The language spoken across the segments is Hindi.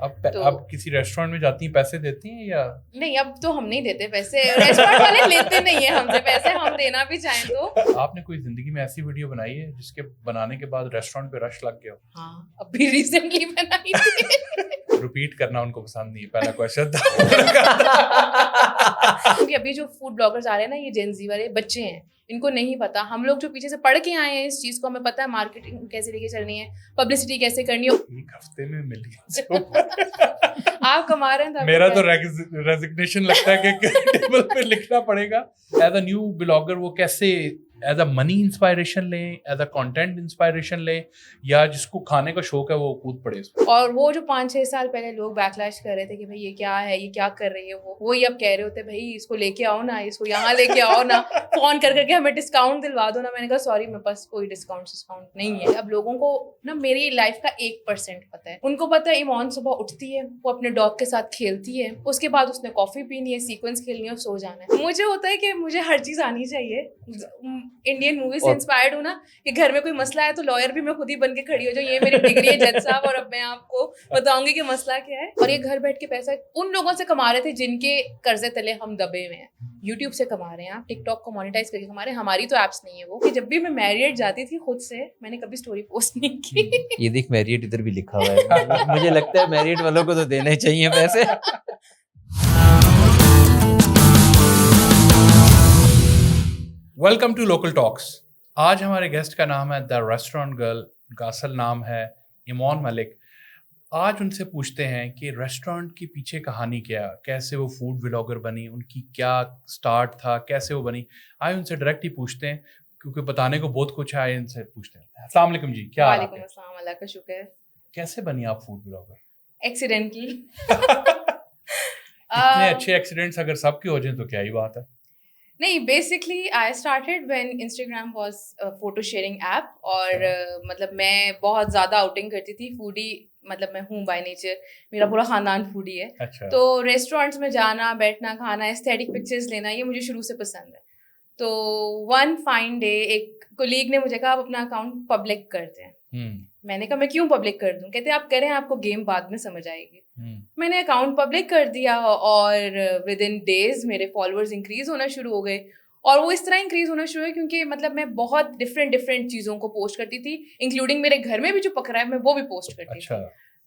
अब किसी रेस्टोरेंट में जाती हैं, पैसे देती हैं या नहीं? अब तो हम नहीं देते पैसे, रेस्टोरेंट वाले लेते नहीं है हमसे पैसे, हम देना भी चाहें तो। आपने कोई जिंदगी में ऐसी वीडियो बनाई है जिसके बनाने के बाद रेस्टोरेंट पे रश लग गया हो? हाँ, अभी रिसेंटली बनाई थी। रिपीट करना उनको पसंद नहीं है, पहला क्वेश्चन था। क्योंकि अभी जो फूड ब्लॉगर्स आ रहे हैं ना, ये जेनजी वाले बच्चे हैं, इनको नहीं पता। हम लोग जो पीछे से पढ़ के आए हैं इस चीज को, हमें पता है मार्केटिंग कैसे लेके चलनी है, पब्लिसिटी कैसे करनी है। एक हफ्ते में मिलियंस। आप कमा रहे हैं, मेरा तो रेजिग्नेशन लगता है कि टेबल पे लिखना पड़ेगा। एज अ न्यू ब्लॉगर वो कैसे एज अ मनी इंस्पायरेशन ले, एज अ कंटेंट इंस्पायरेशन ले, या जिसको खाने का शौक है वो कूद पड़े इसमें? और वो जो 5-6 साल पहले लोग बैकलैश कर रहे थे कि भाई ये क्या है, ये क्या कर रही है, वो ही अब कह रहे होते भाई इसको लेके आओ ना, इसको यहाँ लेके आओ ना, फोन कर करके हमें डिस्काउंट दिलवा दो ना। मैंने कहा सॉरी, मेरे पास कोई डिस्काउंट नहीं है। अब लोगों को ना मेरी लाइफ का 1% पता है। उनको पता है ईमान सुबह उठती है, वो अपने डॉग के साथ खेलती है, उसके बाद उसने कॉफी पीनी है, सीक्वेंस खेलनी है और सो जाना है। मुझे होता है कि मुझे हर चीज आनी चाहिए। इंडियन मूवी से इंस्पायर्ड हूँ ना, कि घर में कोई मसला है तो लॉयर भी मैं खुद ही बन के खड़ी हो जाऊँ, ये मेरी डिग्री है जज साहब, और अब मैं आपको बताऊंगी कि मसला क्या है। और ये घर बैठ के पैसा उन लोगों से कमा रहे थे जिनके कर्जे तले हम दबे हुए हैं। यूट्यूब से कमा रहे हैं, आप टिकटॉक को मोनेटाइज करके कमा रहे हैं। हमारी तो एप्स नहीं है वो, कि जब भी मैं मैरिड जाती थी खुद से, मैंने कभी स्टोरी पोस्ट नहीं की। ये देख, मैरिड इधर भी लिखा हुआ है। मुझे लगता है मैरिड वालों को तो देने चाहिए पैसे। Welcome to local talks. आज हमारे गेस्ट का नाम है द रेस्टोरेंट गर्ल, उनका असल नाम है ईमान मलिक। आज उनसे पूछते हैं कि रेस्टोरेंट के पीछे कहानी क्या, कैसे वो फूड व्लॉगर बनी, उनकी क्या स्टार्ट था, कैसे वो बनी। आए उनसे डायरेक्ट ही पूछते हैं, क्योंकि बताने को बहुत कुछ है। आए उनसे पूछते हैं। अस्सलाम वालेकुम जी, क्या हाल है? वालेकुम अस्सलाम, अल्लाह का शुक्र। कैसे बनी आप फूड व्लॉगर? एक्सीडेंटली। इतने अच्छे एक्सीडेंट्स अगर सबके हो जाए तो क्या ही बात है। नहीं, basically I started when Instagram was photo sharing app. और मतलब मैं बहुत ज़्यादा आउटिंग करती थी, फूडी मतलब मैं हूँ बाय नेचर, मेरा पूरा खानदान फूडी है। अच्छा। तो रेस्टोरेंट्स में जाना, बैठना, खाना, एस्थेटिक पिक्चर्स लेना, ये मुझे शुरू से पसंद है। तो वन फाइन डे एक कोलीग ने मुझे कहा आप अपना अकाउंट पब्लिक करते हैं। मैंने कहा मैं क्यों पब्लिक कर दूं? कहते आप करें, आपको गेम बाद में समझ आएगी। मैंने अकाउंट पब्लिक कर दिया और विद इन डेज मेरे फॉलोअर्स इंक्रीज होना शुरू हो गए। और वो इस तरह इंक्रीज होना शुरू है क्योंकि मतलब मैं बहुत डिफरेंट चीज़ों को पोस्ट करती थी, इंक्लूडिंग मेरे घर में भी जो पकड़ा है मैं वो भी पोस्ट करती थी।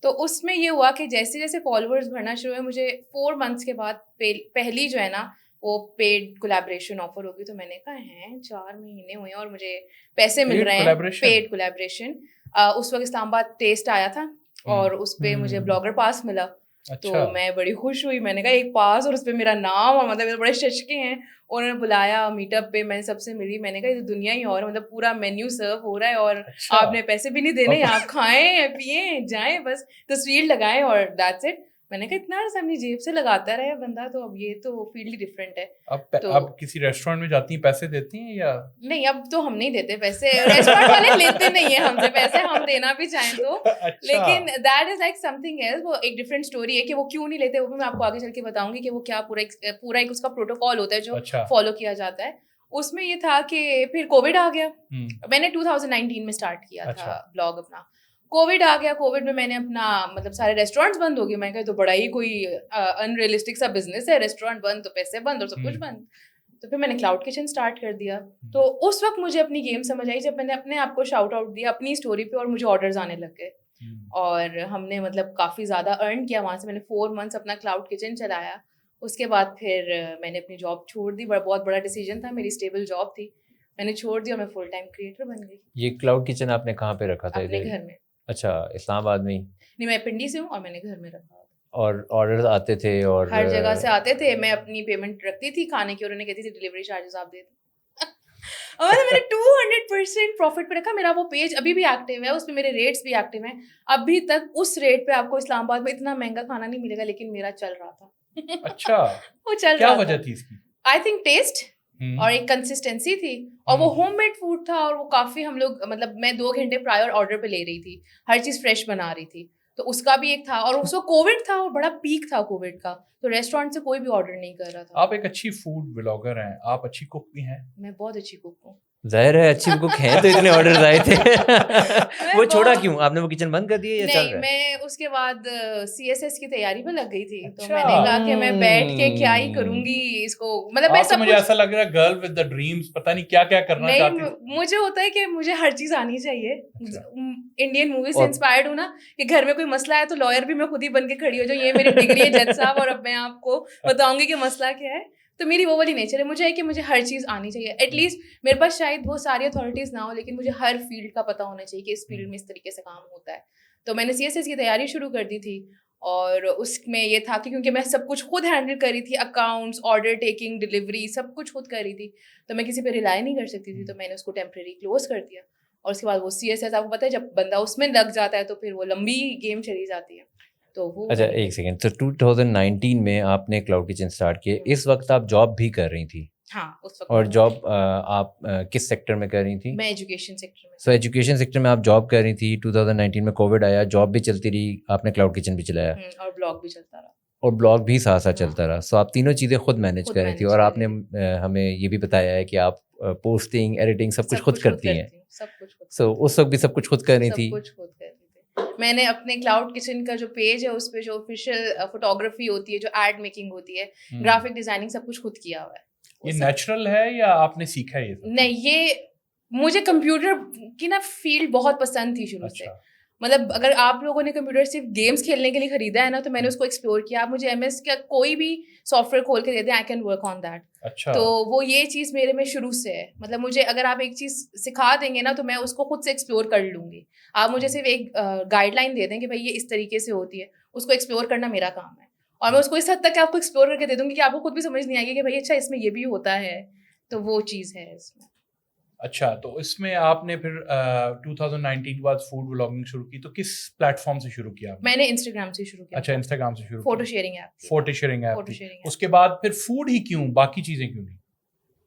तो उसमें ये हुआ कि जैसे जैसे फॉलोअर्स बढ़ना शुरू हुए, मुझे 4 मंथ्स के बाद पहली जो है ना वो पेड कोलैबोरेशन ऑफर होगी। तो मैंने कहा है 4 महीने हुए और मुझे पैसे मिल रहे हैं, पेड कोलैबोरेशन। उस वक्त इस्लामाबाद टेस्ट आया था और उस पर मुझे ब्लॉगर पास मिला। अच्छा। तो मैं बड़ी खुश हुई, मैंने कहा एक पास और उस पर मेरा नाम, और मतलब बड़े शशके हैं। उन्होंने बुलाया मीटअप पे, मैंने सबसे मिली। मैंने कहा ये तो दुनिया ही और मतलब पूरा मेन्यू सर्व हो रहा है और अच्छा। आपने पैसे भी नहीं देने, आप खाएं पिए जाएं, बस तस्वीर लगाएं और दैट्स इट। मैंने कहा इतना अपनी जेब से लगाता रहे बंदा, तो अब ये तो फील्ड ही डिफरेंट है। अब किसी रेस्टोरेंट में जाती हैं, पैसे देती हैं या नहीं? अब तो हम नहीं देते पैसे, रेस्टोरेंट वाले लेते नहीं है हमसे पैसे, हम देना भी चाहें तो। अच्छा। लेकिन that is like something else, वो एक डिफरेंट स्टोरी है कि वो क्यों नहीं लेते, वो भी मैं आपको आगे चल के बताऊंगी कि वो क्या पूरा एक उसका प्रोटोकॉल होता है जो फॉलो किया जाता है। उसमें ये था कि फिर कोविड आ गया। मैंने 2019 में स्टार्ट किया था ब्लॉग अपना। कोविड आ गया, कोविड में मैंने अपना मतलब सारे रेस्टोरेंट्स बंद हो गए। मैं कहा तो बड़ा ही कोई अनरियलिस्टिक सा बिजनेस है, रेस्टोरेंट बंद तो पैसे बंद और सब कुछ बंद। तो फिर मैंने क्लाउड किचन स्टार्ट कर दिया। तो उस वक्त मुझे अपनी गेम समझ आई जब मैंने अपने आप को शाउट आउट दिया अपनी स्टोरी पे और मुझे ऑर्डर्स आने लग गए। और हमने मतलब काफ़ी ज़्यादा अर्न किया वहाँ से। मैंने 4 मंथ्स अपना क्लाउड किचन चलाया। उसके बाद फिर मैंने अपनी जॉब छोड़ दी। बहुत बड़ा डिसीजन था, मेरी स्टेबल जॉब थी, मैंने छोड़ दी और मैं फुल टाइम क्रिएटर बन गई। ये क्लाउड किचन आपने कहाँ पे रखा था? अपने घर में। अच्छा, इस्लामाबाद में ही? नहीं, मैं पिंडी से हूँ और मैंने घर में रखा। और ऑर्डर्स आते थे और हर जगह से आते थे। मैं अपनी पेमेंट रखती थी खाने की और उन्हें कहती थी डिलीवरी चार्जेस आप दे दो। और मैंने 200% प्रॉफिट पे रखा। मेरा वो पेज अभी भी एक्टिव है, उसमें मेरे रेट्स भी एक्टिव हैं। अभी तक उस रेट पे आपको इस्लामाबाद में इतना महंगा खाना नहीं मिलेगा, लेकिन मेरा चल रहा था। अच्छा। वो चल क्या रहा वजह था। थी इसकी? आई थिंक टेस्ट और एक कंसिस्टेंसी थी, और वो होममेड फूड था और वो काफी हम लोग मतलब मैं 2 घंटे प्रायर ऑर्डर पे ले रही थी, हर चीज फ्रेश बना रही थी। तो उसका भी एक था और उसको कोविड था और बड़ा पीक था कोविड का, तो रेस्टोरेंट से कोई भी ऑर्डर नहीं कर रहा था। आप एक अच्छी फूड व्लॉगर हैं, आप अच्छी कुक भी हैं। मैं बहुत अच्छी कुक हूँ। जाहिर है अच्छी कुक हैं तो इतने ऑर्डर्स आए थे। वो छोड़ा क्यों आपने? वो किचन बंद कर दिया या चल नहीं, रहा है? मैं उसके बाद CSS की तैयारी में लग गई थी, तो अच्छा। मैंने कहा कि मैं बैठ के क्या ही करूंगी इसको, मतलब मैं आप तो सब मुझे कुछ ऐसा लग रहा है गर्ल विद द ड्रीम्स, पता नहीं क्या क्या करना नहीं, चाहती थी। मुझे होता है कि मुझे हर चीज आनी चाहिए। अच्छा। इंडियन मूवी से और इंस्पायर्ड हूँ ना, कि घर में कोई मसला है तो लॉयर भी मैं खुद ही बन के खड़ी हो जाऊँ, ये मेरी डिग्री है जज साहब, और अब मैं आपको बताऊंगी कि मसला क्या है। तो मेरी वो वाली नेचर है, मुझे है कि मुझे हर चीज़ आनी चाहिए। एटलीस्ट मेरे पास शायद वो सारी अथॉरिटीज़ ना हो, लेकिन मुझे हर फील्ड का पता होना चाहिए कि इस फील्ड में इस तरीके से काम होता है। तो मैंने CSS की तैयारी शुरू कर दी थी, और उसमें ये था कि क्योंकि मैं सब कुछ खुद हैंडल कर रही थी, अकाउंट्स, ऑर्डर टेकिंग, डिलीवरी, सब कुछ खुद कर रही थी, तो मैं किसी पे रिलाई नहीं कर सकती थी। तो मैंने उसको टेम्प्रेरी क्लोज कर दिया, और उसके बाद वो CSS, आपको पता है जब बंदा उसमें लग जाता है तो फिर वो लंबी गेम चली जाती है। तो वो अच्छा एक सेकेंड, तो 2019 में आपने क्लाउड किचन स्टार्ट किए, इस वक्त आप जॉब भी कर रही थी? हाँ, उस वक्त और जॉब आप किस सेक्टर में कर रही थी? मैं एजुकेशन सेक्टर में। सो एजुकेशन सेक्टर में आप जॉब कर रही थी, 2019 में कोविड आया, जॉब भी चलती रही, आपने क्लाउड किचन भी चलाया और ब्लॉग भी चलता रहा। और ब्लॉग भी साथ साथ हाँ। चलता रहा। सो आप तीनों चीज़ें खुद मैनेज कर रही थी, और आपने हमें ये भी बताया है कि आप पोस्टिंग, एडिटिंग सब कुछ खुद करती हैं। सब कुछ खुद। सो उस वक्त भी सब कुछ खुद कर रही थी? सब कुछ खुद कर रही थी। मैंने अपने क्लाउड किचन का जो पेज है उस पे जो ऑफिशियल फोटोग्राफी होती है, जो एड मेकिंग होती है, ग्राफिक डिजाइनिंग, सब कुछ खुद किया हुआ है। ये नेचुरल है या आपने सीखा है ये सब? नहीं, ये मुझे कंप्यूटर की ना फील्ड बहुत पसंद थी शुरू से। मतलब अगर आप लोगों ने कंप्यूटर सिर्फ गेम्स खेलने के लिए खरीदा है ना, तो मैंने उसको एक्सप्लोर किया। आप मुझे MS का कोई भी सॉफ्टवेयर खोल के दे दें, I can work on that. अच्छा। तो वो ये चीज़ मेरे में शुरू से है। मतलब मुझे अगर आप एक चीज़ सिखा देंगे ना, तो मैं उसको खुद से एक्सप्लोर कर लूँगी। आप मुझे सिर्फ एक गाइडलाइन दे दें कि भाई ये इस तरीके से होती है, उसको एक्सप्लोर करना मेरा काम है। और मैं उसको इस हद तक आपको एक्सप्लोर करके दे दूँगी कि आपको खुद भी समझ नहीं आएगी कि भाई अच्छा इसमें ये भी होता है। तो वो चीज़ है इसमें। अच्छा, तो इसमें आपने फिर 2019 के बाद फूड व्लॉगिंग शुरू की, तो किस प्लेटफॉर्म से शुरू किया आपने? मैंने इंस्टाग्राम से शुरू किया। अच्छा, इंस्टाग्राम से शुरू फोटो किया। Sharing app. Photo sharing app photo थी। Sharing app. उसके बाद फिर फूड ही क्यों, बाकी चीजें क्यों नहीं?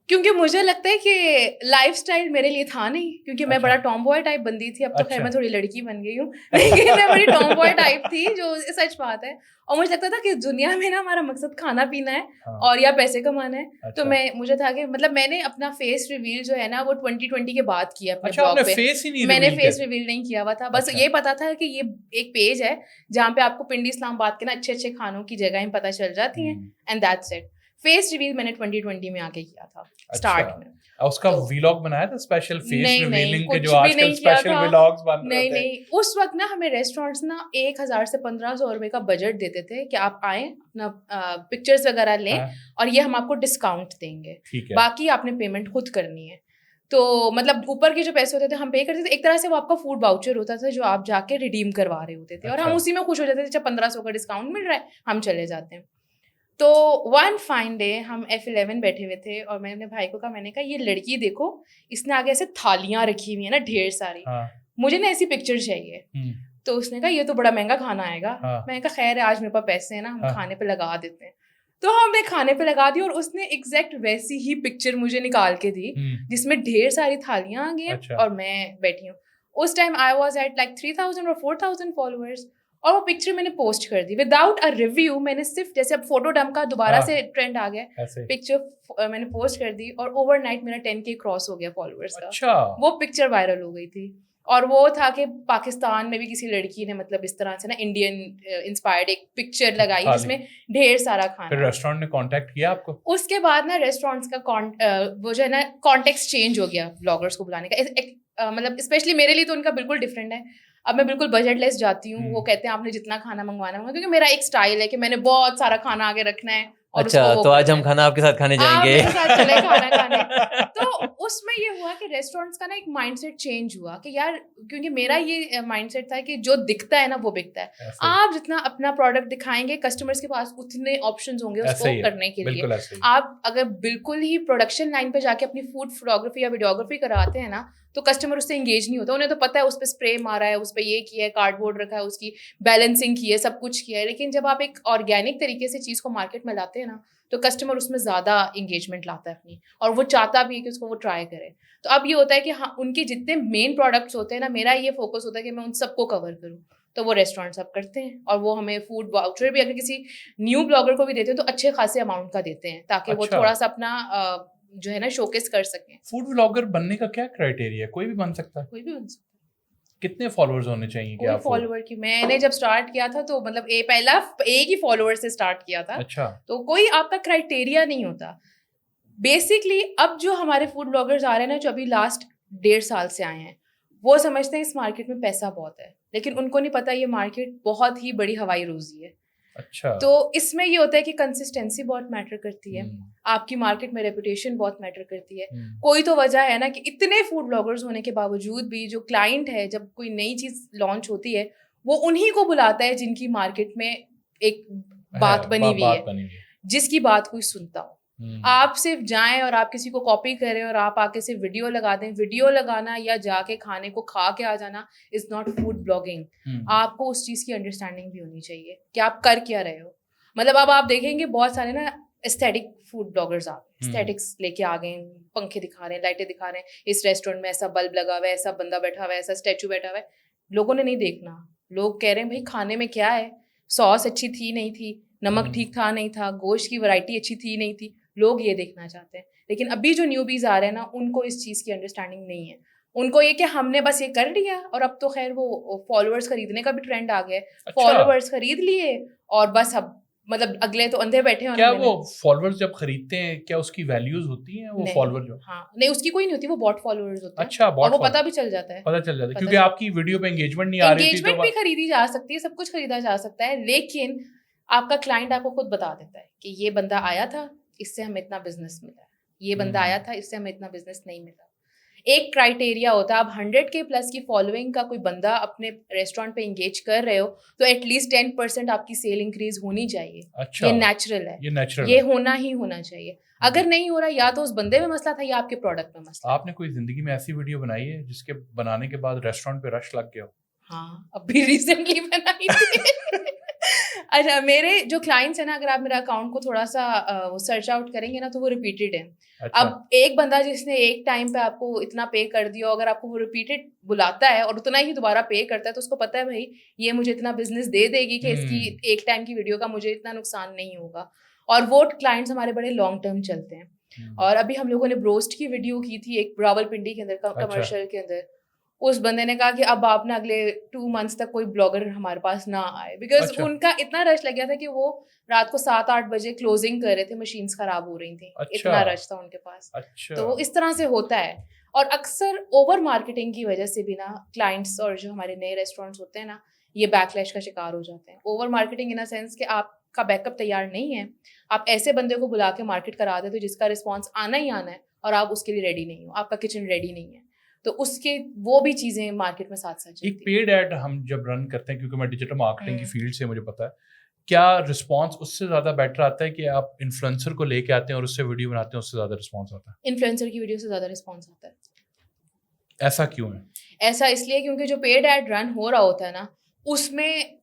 क्योंकि मुझे लगता है कि लाइफस्टाइल मेरे लिए था नहीं, क्योंकि मैं अच्छा। बड़ा टॉम-बॉय टाइप बंदी थी। अब तो खैर अच्छा। मैं थोड़ी लड़की बन गई हूँ, लेकिन मैं बड़ी टॉम-बॉय टाइप थी, जो सच बात है। और मुझे लगता था कि दुनिया में ना हमारा मकसद खाना पीना है, हाँ। और या पैसे कमाना है। अच्छा। तो मुझे था कि मतलब मैंने अपना फेस रिवील जो है ना, वो 2020 के बाद किया अपने अच्छा, ब्लॉग आपने पे। फेस ही नहीं मैंने रिवील फेस किया? रिवील नहीं किया हुआ था। बस अच्छा। ये पता था कि ये एक पेज है जहाँ पे आपको पिंडी इस्लामाबाद के ना अच्छे-अच्छे खानों की जगहें पता चल जाती हैं, and that's it. Face reveal मैंने 2020 में आके किया था, स्टार्ट में। उसका तो व्लॉग बनाया था स्पेशल फेस नहीं, रिवीलिंग के, कुछ जो भी आजकल नहीं किया स्पेशल था। व्लॉग्स बन रहे नहीं, थे? नहीं, उस वक्त ना हमें रेस्टोरेंट्स ना 1000 से 1500 रुपए का बजट देते थे कि आप आए, अपना पिक्चर्स वगैरह लें, हाँ। और ये हम आपको डिस्काउंट देंगे, ठीक है। बाकी आपने पेमेंट खुद करनी है। तो मतलब ऊपर के जो पैसे होते थे हम पे करते थे। एक तरह से वो आपका फूड वाउचर होता था जो आप जाके रिडीम करवा रहे होते थे, और हम अच्छा। उसी में खुश हो जाते थे। अच्छा 1500 का डिस्काउंट मिल रहा है, हम चले जाते हैं। तो वन फाइन डे हम F11 बैठे हुए थे, और मैंने अपने भाई को कहा, मैंने कहा ये लड़की देखो, इसने आगे ऐसे थालियां रखी हुई है ना ढेर सारी, हाँ। मुझे ना ऐसी पिक्चर चाहिए। तो उसने कहा ये तो बड़ा महंगा खाना आएगा। हाँ। मैंने कहा खैर है, आज मेरे पास पैसे हैं ना, हम हाँ। खाने पे लगा देते हैं। तो हमने खाने पे लगा दी, और उसने एग्जैक्ट वैसी ही पिक्चर मुझे निकाल के दी, जिसमें ढेर सारी थालियां आ गई हैं, अच्छा। और मैं बैठी हूँ। उस time I was at like 3000 और 4000 फॉलोअर्स, और वो पिक्चर मैंने पोस्ट कर दी विदाउट अ रिव्यू। मैंने सिर्फ, जैसे अब फोटो डंप का दोबारा हाँ। से ट्रेंड आ गया, ऐसे। पिक्चर मैंने पोस्ट कर दी, और ओवरनाइट मेरा 10K क्रॉस हो गया फॉलोअर्स का। अच्छा। वो पिक्चर वायरल हो गई थी, और वो था कि पाकिस्तान में भी किसी लड़की ने मतलब इस तरह से ना इंडियन इंस्पायर्ड एक पिक्चर लगाई जिसमें ढेर सारा खाना। फिर रेस्टोरेंट ने कांटेक्ट किया आपको? उसके बाद ना रेस्टोरेंट्स का वो जो है ना कॉन्टेक्स्ट चेंज हो गया ब्लॉगर्स को बुलाने का। मतलब स्पेशली मेरे लिए तो उनका बिल्कुल डिफरेंट है। अब मैं बिल्कुल बजटलेस जाती हूँ। वो कहते हैं आपने जितना खाना मंगवाना होगा, क्योंकि मेरा एक स्टाइल है कि मैंने बहुत सारा खाना आगे रखना है। और अच्छा, तो आज हम खाना आपके साथ खाने जाएंगे। मेरे साथ चले खाना खाने। तो उसमें ये हुआ कि रेस्टोरेंट्स का ना एक माइंडसेट चेंज हुआ कि यार, क्योंकि मेरा ये माइंडसेट था कि जो दिखता है ना वो बिकता है। आप जितना अपना प्रोडक्ट दिखाएंगे, कस्टमर्स के पास उतने ऑप्शंस होंगे उसको करने के लिए। आप अगर बिल्कुल ही प्रोडक्शन लाइन पे जाके अपनी फूड फोटोग्राफी या वीडियोग्राफी कराते हैं ना, तो कस्टमर उससे एंगेज नहीं होता। उन्हें तो पता है उस पर स्प्रे मारा है, उस पर ये किया है, कार्डबोर्ड रखा है, उसकी बैलेंसिंग की है, सब कुछ किया है। लेकिन जब आप एक ऑर्गेनिक तरीके से चीज़ को मार्केट में लाते हैं ना, तो कस्टमर उसमें ज़्यादा इंगेजमेंट लाता है अपनी, और वो चाहता भी है कि उसको वो ट्राई करे। तो अब ये होता है कि हाँ, उनके जितने मेन प्रोडक्ट्स होते हैं ना, मेरा ये फोकस होता है कि मैं उन सबको कवर करूँ। तो वो रेस्टोरेंट्स अब करते हैं, और वो हमें फूड वाउचर भी अगर किसी न्यू ब्लॉगर को भी देते हैं तो अच्छे खासे अमाउंट का देते हैं, ताकि वो थोड़ा सा अपना जो है ना शोकेस कर सकें। फूड व्लॉगर बनने का क्या क्राइटेरिया है? कोई भी बन सकता है? कोई भी बन सकता है। कितने फॉलोअर्स होने चाहिए कि कोई आप फॉलोअर की, मैंने जब स्टार्ट किया था तो मतलब पहला एक ही फॉलोअर से स्टार्ट किया था। अच्छा, तो कोई आपका क्राइटेरिया नहीं होता। बेसिकली अब जो हमारे फूड ब्लॉगर्स आ रहे हैं ना, जो अभी लास्ट 1.5 साल से आए हैं, वो समझते हैं इस मार्केट में पैसा बहुत है, लेकिन उनको नहीं पता ये मार्केट बहुत ही बड़ी हवाई रोजी है। अच्छा। तो इसमें ये होता है कि कंसिस्टेंसी बहुत मैटर करती है, आपकी मार्केट में रेपुटेशन बहुत मैटर करती है। कोई तो वजह है ना कि इतने फूड ब्लॉगर्स होने के बावजूद भी जो क्लाइंट है, जब कोई नई चीज लॉन्च होती है, वो उन्हीं को बुलाता है जिनकी मार्केट में एक बात बनी हुई है, जिसकी बात कोई सुनता हो। आप सिर्फ जाएं और आप किसी को कॉपी करें और आप आके सिर्फ वीडियो लगा दें, वीडियो लगाना या जाके खाने को खा के आ जाना इज नॉट फूड ब्लॉगिंग। आपको उस चीज़ की अंडरस्टैंडिंग भी होनी चाहिए कि आप कर क्या रहे हो। मतलब अब आप देखेंगे बहुत सारे ना एस्थेटिक फूड ब्लॉगर्स आ गए, एस्थेटिक्स लेके आ गए, पंखे दिखा रहे हैं, लाइटें दिखा रहे हैं, इस रेस्टोरेंट में ऐसा बल्ब लगा हुआ है, ऐसा बंदा बैठा हुआ है, ऐसा स्टैचू बैठा हुआ है। लोगों ने नहीं देखना, लोग कह रहे हैं भाई खाने में क्या है, सॉस अच्छी थी नहीं थी, नमक ठीक था नहीं था, गोश्त की वैरायटी अच्छी थी नहीं थी, लोग ये देखना चाहते हैं। लेकिन अभी जो न्यूबीज आ रहे हैं ना, उनको इस चीज़ की अंडरस्टैंडिंग नहीं है। उनको ये कि हमने बस ये कर लिया, और अब तो खैर वो फॉलोअर्स खरीदने का भी ट्रेंड आ गया है। अच्छा। फॉलोअर्स खरीद लिए और बस अब मतलब अगले तो अंधे बैठे हैं। क्या वो फॉलोअर्स जब खरीदते हैं क्या उसकी वैल्यूज होती हैं वो फॉलोअर जो? हाँ नहीं, उसकी कोई नहीं होती, वो बॉट फॉलोअर्स होते हैं। अच्छा, बॉट, और वो पता भी चल जाता है, पता चल जाता है क्योंकि आपकी वीडियो पे एंगेजमेंट नहीं आ रही थी। एंगेजमेंट भी खरीदी जा सकती है, सब कुछ खरीदा जा सकता है, लेकिन आपका क्लाइंट आपको खुद बता देता है कि ये बंदा आया था, इससे हमें इतना बिजनेस मिला है, ये बंदा आया था, इससे हमें इतना बिजनेस नहीं मिला। एक क्राइटेरिया होता है, आप 100K प्लस की फॉलोइंग का कोई बंदा अपने रेस्टोरेंट पे इंगेज कर रहे हो तो एटलीस्ट 10% आपकी सेल इंक्रीज होनी चाहिए। अच्छा, ये नेचुरल है, ये होना ही होना चाहिए। अगर नहीं हो रहा, या तो उस बंदे में मसला था या आपके प्रोडक्ट में मसला। आपने कोई जिंदगी में ऐसी वीडियो बनाई है जिसके बनाने के बाद रेस्टोरेंट पे रश लग गया हो? हाँ, अभी रिसेंटली बनाई थी। अच्छा, मेरे जो क्लाइंट्स है ना, अगर आप मेरा अकाउंट को थोड़ा सा वो सर्च आउट करेंगे ना, तो वो रिपीटेड है। अच्छा। अब एक बंदा जिसने एक टाइम पे आपको इतना पे कर दिया, अगर आपको वो रिपीटेड बुलाता है और उतना ही दोबारा पे करता है, तो उसको पता है भाई ये मुझे इतना बिजनेस दे देगी कि इसकी एक टाइम की वीडियो का मुझे इतना नुकसान नहीं होगा। और वो क्लाइंट्स हमारे बड़े लॉन्ग टर्म चलते हैं। और अभी हम लोगों ने ब्रोस्ट की वीडियो की थी एक रावलपिंडी के अंदर, कमर्शियल के अंदर। उस बंदे ने कहा कि अब आप ना अगले 2 मंथ्स तक कोई ब्लॉगर हमारे पास ना आए, बिकॉज अच्छा। उनका इतना रश लग गया था कि वो रात को 7-8 बजे क्लोजिंग कर रहे थे, मशीन्स खराब हो रही थी। अच्छा। इतना रश था उनके पास। अच्छा। तो इस तरह से होता है। और अक्सर ओवर मार्केटिंग की वजह से भी ना क्लाइंट्स और जो हमारे नए रेस्टोरेंट्स होते हैं ना, ये बैकलैश का शिकार हो जाते हैं। Over marketing in a sense कि आपका बैकअप तैयार नहीं है, आप ऐसे बंदे को बुला के मार्केट करा देते हो जिसका रिस्पॉन्स आना ही आना है, और आप उसके लिए रेडी नहीं हो, आपका किचन रेडी नहीं है, तो उसके वो भी चीजें मार्केट में साथ साथ चलती हैं। एक पेड ऐड हम जब रन करते हैं, क्योंकि मैं डिजिटल मार्केटिंग की फील्ड से मुझे पता है, क्या रिस्पांस उससे ज्यादा बेटर आता है कि आप इन्फ्लुएंसर को लेके आते हैं और उससे वीडियो बनाते हैं, उससे ज्यादा रिस्पांस आता है? इन्फ्लुएंसर की वीडियो से ज्यादा रिस्पॉन्स आता है। ऐसा क्यों है? ऐसा इसलिए क्योंकि जो पेड ऐड रन हो रहा होता है ना, उसमें